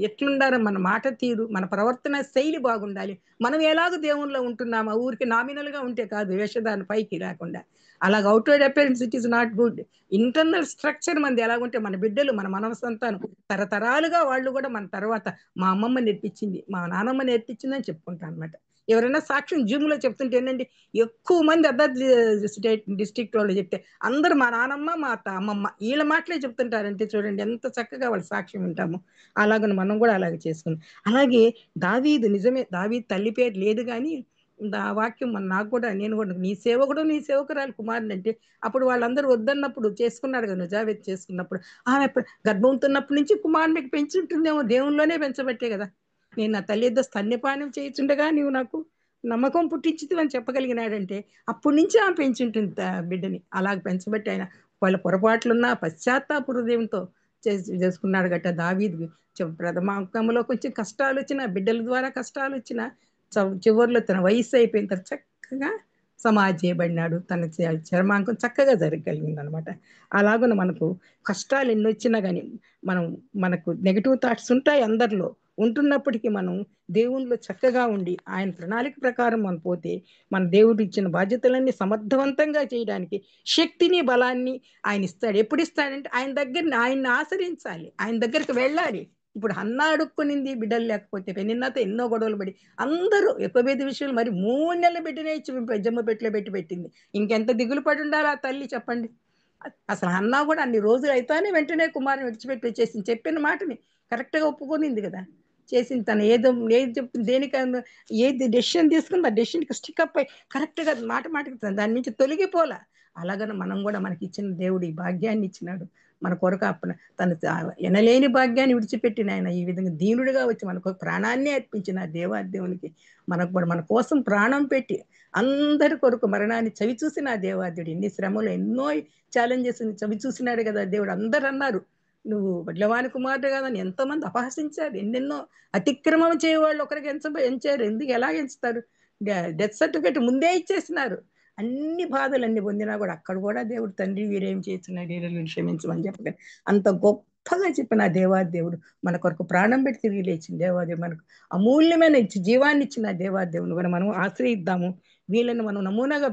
ఎట్లుండాలో మన మాట తీరు, మన ప్రవర్తన శైలి బాగుండాలి. మనం ఎలాగో దేవుల్లో ఉంటున్నామా, ఊరికి నామినల్గా ఉంటే కాదు, వేషధారణ పైకి లేకుండా. అలాగ outward appearance it is not good. Internal structure మనది ఎలాగుంటే మన బిడ్డలు మన సంతానం తరతరాలుగా వాళ్ళు కూడా మన తర్వాత మా అమ్మమ్మ నేర్పించింది, మా నాన్నమ్మ నేర్పించింది అని చెప్పుకుంటాను అనమాట. ఎవరైనా సాక్ష్యం జూమ్లో చెప్తుంటే ఏంటండి, ఎక్కువ మంది అదర్ డిస్ట్రిక్ట్ వాళ్ళు చెప్తే అందరూ మా నాన్నమ్మ మా అమ్మమ్మ వీళ్ళ మాటలే చెప్తుంటారంటే చూడండి ఎంత చక్కగా వాళ్ళ సాక్ష్యం వింటాము. అలాగని మనం కూడా అలాగే చేసుకున్నాం. అలాగే దావీదు, నిజమే దావీదు తల్లి పేరు లేదు కానీ ఆ వాక్యం నాకు కూడా, నేను కూడా నీ సేవకుడు నీ సేవకురాలు కుమారుని అంటే అప్పుడు వాళ్ళందరూ వద్దన్నప్పుడు చేసుకున్నాడు కదా, నిజావేత్ చేసుకున్నప్పుడు ఆమె గర్భంతున్నప్పటి నుంచి కుమారునికి పెంచుంటుందేమో, దేవుల్లోనే పెంచబట్టే కదా. నేను నా తల్లి యొద్ద స్తన్యపానం చేయించుండగా నీవు నాకు నమ్మకం పుట్టించితివి అని చెప్పగలిగినాడంటే అప్పటి నుంచి ఆమె పెంచుంటుంది బిడ్డని. అలాగ పెంచబట్టి ఆయన వాళ్ళ పొరపాట్లున్నా పశ్చాత్తాప హృదయంతో చేసుకున్నాడు గట్ట. దావీదు ప్రథమాంకంలో కొంచెం కష్టాలు వచ్చిన, బిడ్డల ద్వారా కష్టాలు వచ్చిన, చివరిలో తన వయసు అయిపోయిన తర్వాత చక్కగా సమాధి చేయబడినాడు. తన చర్మాంకం చక్కగా జరగగలిగింది అనమాట. అలాగను మనకు కష్టాలు ఎన్ని వచ్చినా కానీ మనకు నెగిటివ్ థాట్స్ ఉంటాయి అందరిలో, ఉంటున్నప్పటికీ మనం దేవునిలో చక్కగా ఉండి ఆయన ప్రణాళిక ప్రకారం మనం పోతే మన దేవుడు ఇచ్చిన బాధ్యతలన్నీ సమర్థవంతంగా చేయడానికి శక్తిని బలాన్ని ఆయన ఇస్తాడు. ఎప్పుడు ఇస్తాడంటే ఆయన్ని ఆశ్రయించాలి, ఆయన దగ్గరికి వెళ్ళాలి. ఇప్పుడు హన్నా అడుక్కునింది బిడ్డలు లేకపోతే, పెనిన్నాతో ఎన్నో గొడవలు పడి అందరూ ఎక్కువ విషయాలు మరి 3 నెలల బిడ్డనే ఇచ్చి జమ్మ పెట్టిలో పెట్టింది. ఇంకెంత దిగులు పడి ఉండాలి ఆ తల్లి చెప్పండి. అసలు అన్నా కూడా అన్ని రోజులు అయితేనే వెంటనే కుమారుని విడిచిపెట్టి వచ్చేసింది. చెప్పిన మాటని కరెక్ట్గా ఒప్పుకొనింది కదా, చేసింది. తను ఏది చెప్తుంది, దేనికైనా ఏది డెసిషన్ తీసుకుంది ఆ డెసిషన్కి స్టికప్ అయి కరెక్ట్గా మాటకి దాని నుంచి తొలగిపోలా. అలాగని మనం కూడా మనకి ఇచ్చిన దేవుడు ఈ భాగ్యాన్ని ఇచ్చినాడు, మన కొరకు తన ఎనలేని భాగ్యాన్ని విడిచిపెట్టిన ఆయన ఈ విధంగా దీనుడిగా వచ్చి మనకు ప్రాణాన్ని అర్పించిన దేవాదేవునికి మనకు కూడా మన కోసం ప్రాణం పెట్టి అందరి కొరకు మరణాన్ని చవి చూసిన దేవాదేవుడు ఎన్ని శ్రమలు ఎన్నో ఛాలెంజెస్ చవి చూసినాడు కదా దేవుడు. అందరు అన్నారు నువ్వు వడ్లవాని కుమారుడు కాదని, ఎంతోమంది అపహసించారు, ఎన్నెన్నో అతిక్రమం చేయవాళ్ళు ఒకరికి ఎంచారు. ఎందుకు ఎలా ఎంచుతారు? డెత్ సర్టిఫికేట్ ముందే ఇచ్చేసినారు. అన్ని బాధలు అన్ని పొందినా కూడా అక్కడ కూడా దేవుడు తండ్రి వీరేం చేస్తున్నాడు వీళ్ళని క్షమించమని చెప్పగా అంత గొప్పగా చెప్పిన దేవాదేవుడు మన కొరకు ప్రాణం పెట్టి తిరిగి లేచిన దేవాదేవుడు మనకు అమూల్యమైన జీవాన్ని ఇచ్చిన దేవాదేవుని కూడా మనం ఆశ్రయిద్దాము. వీళ్ళని మనం నమూనాగా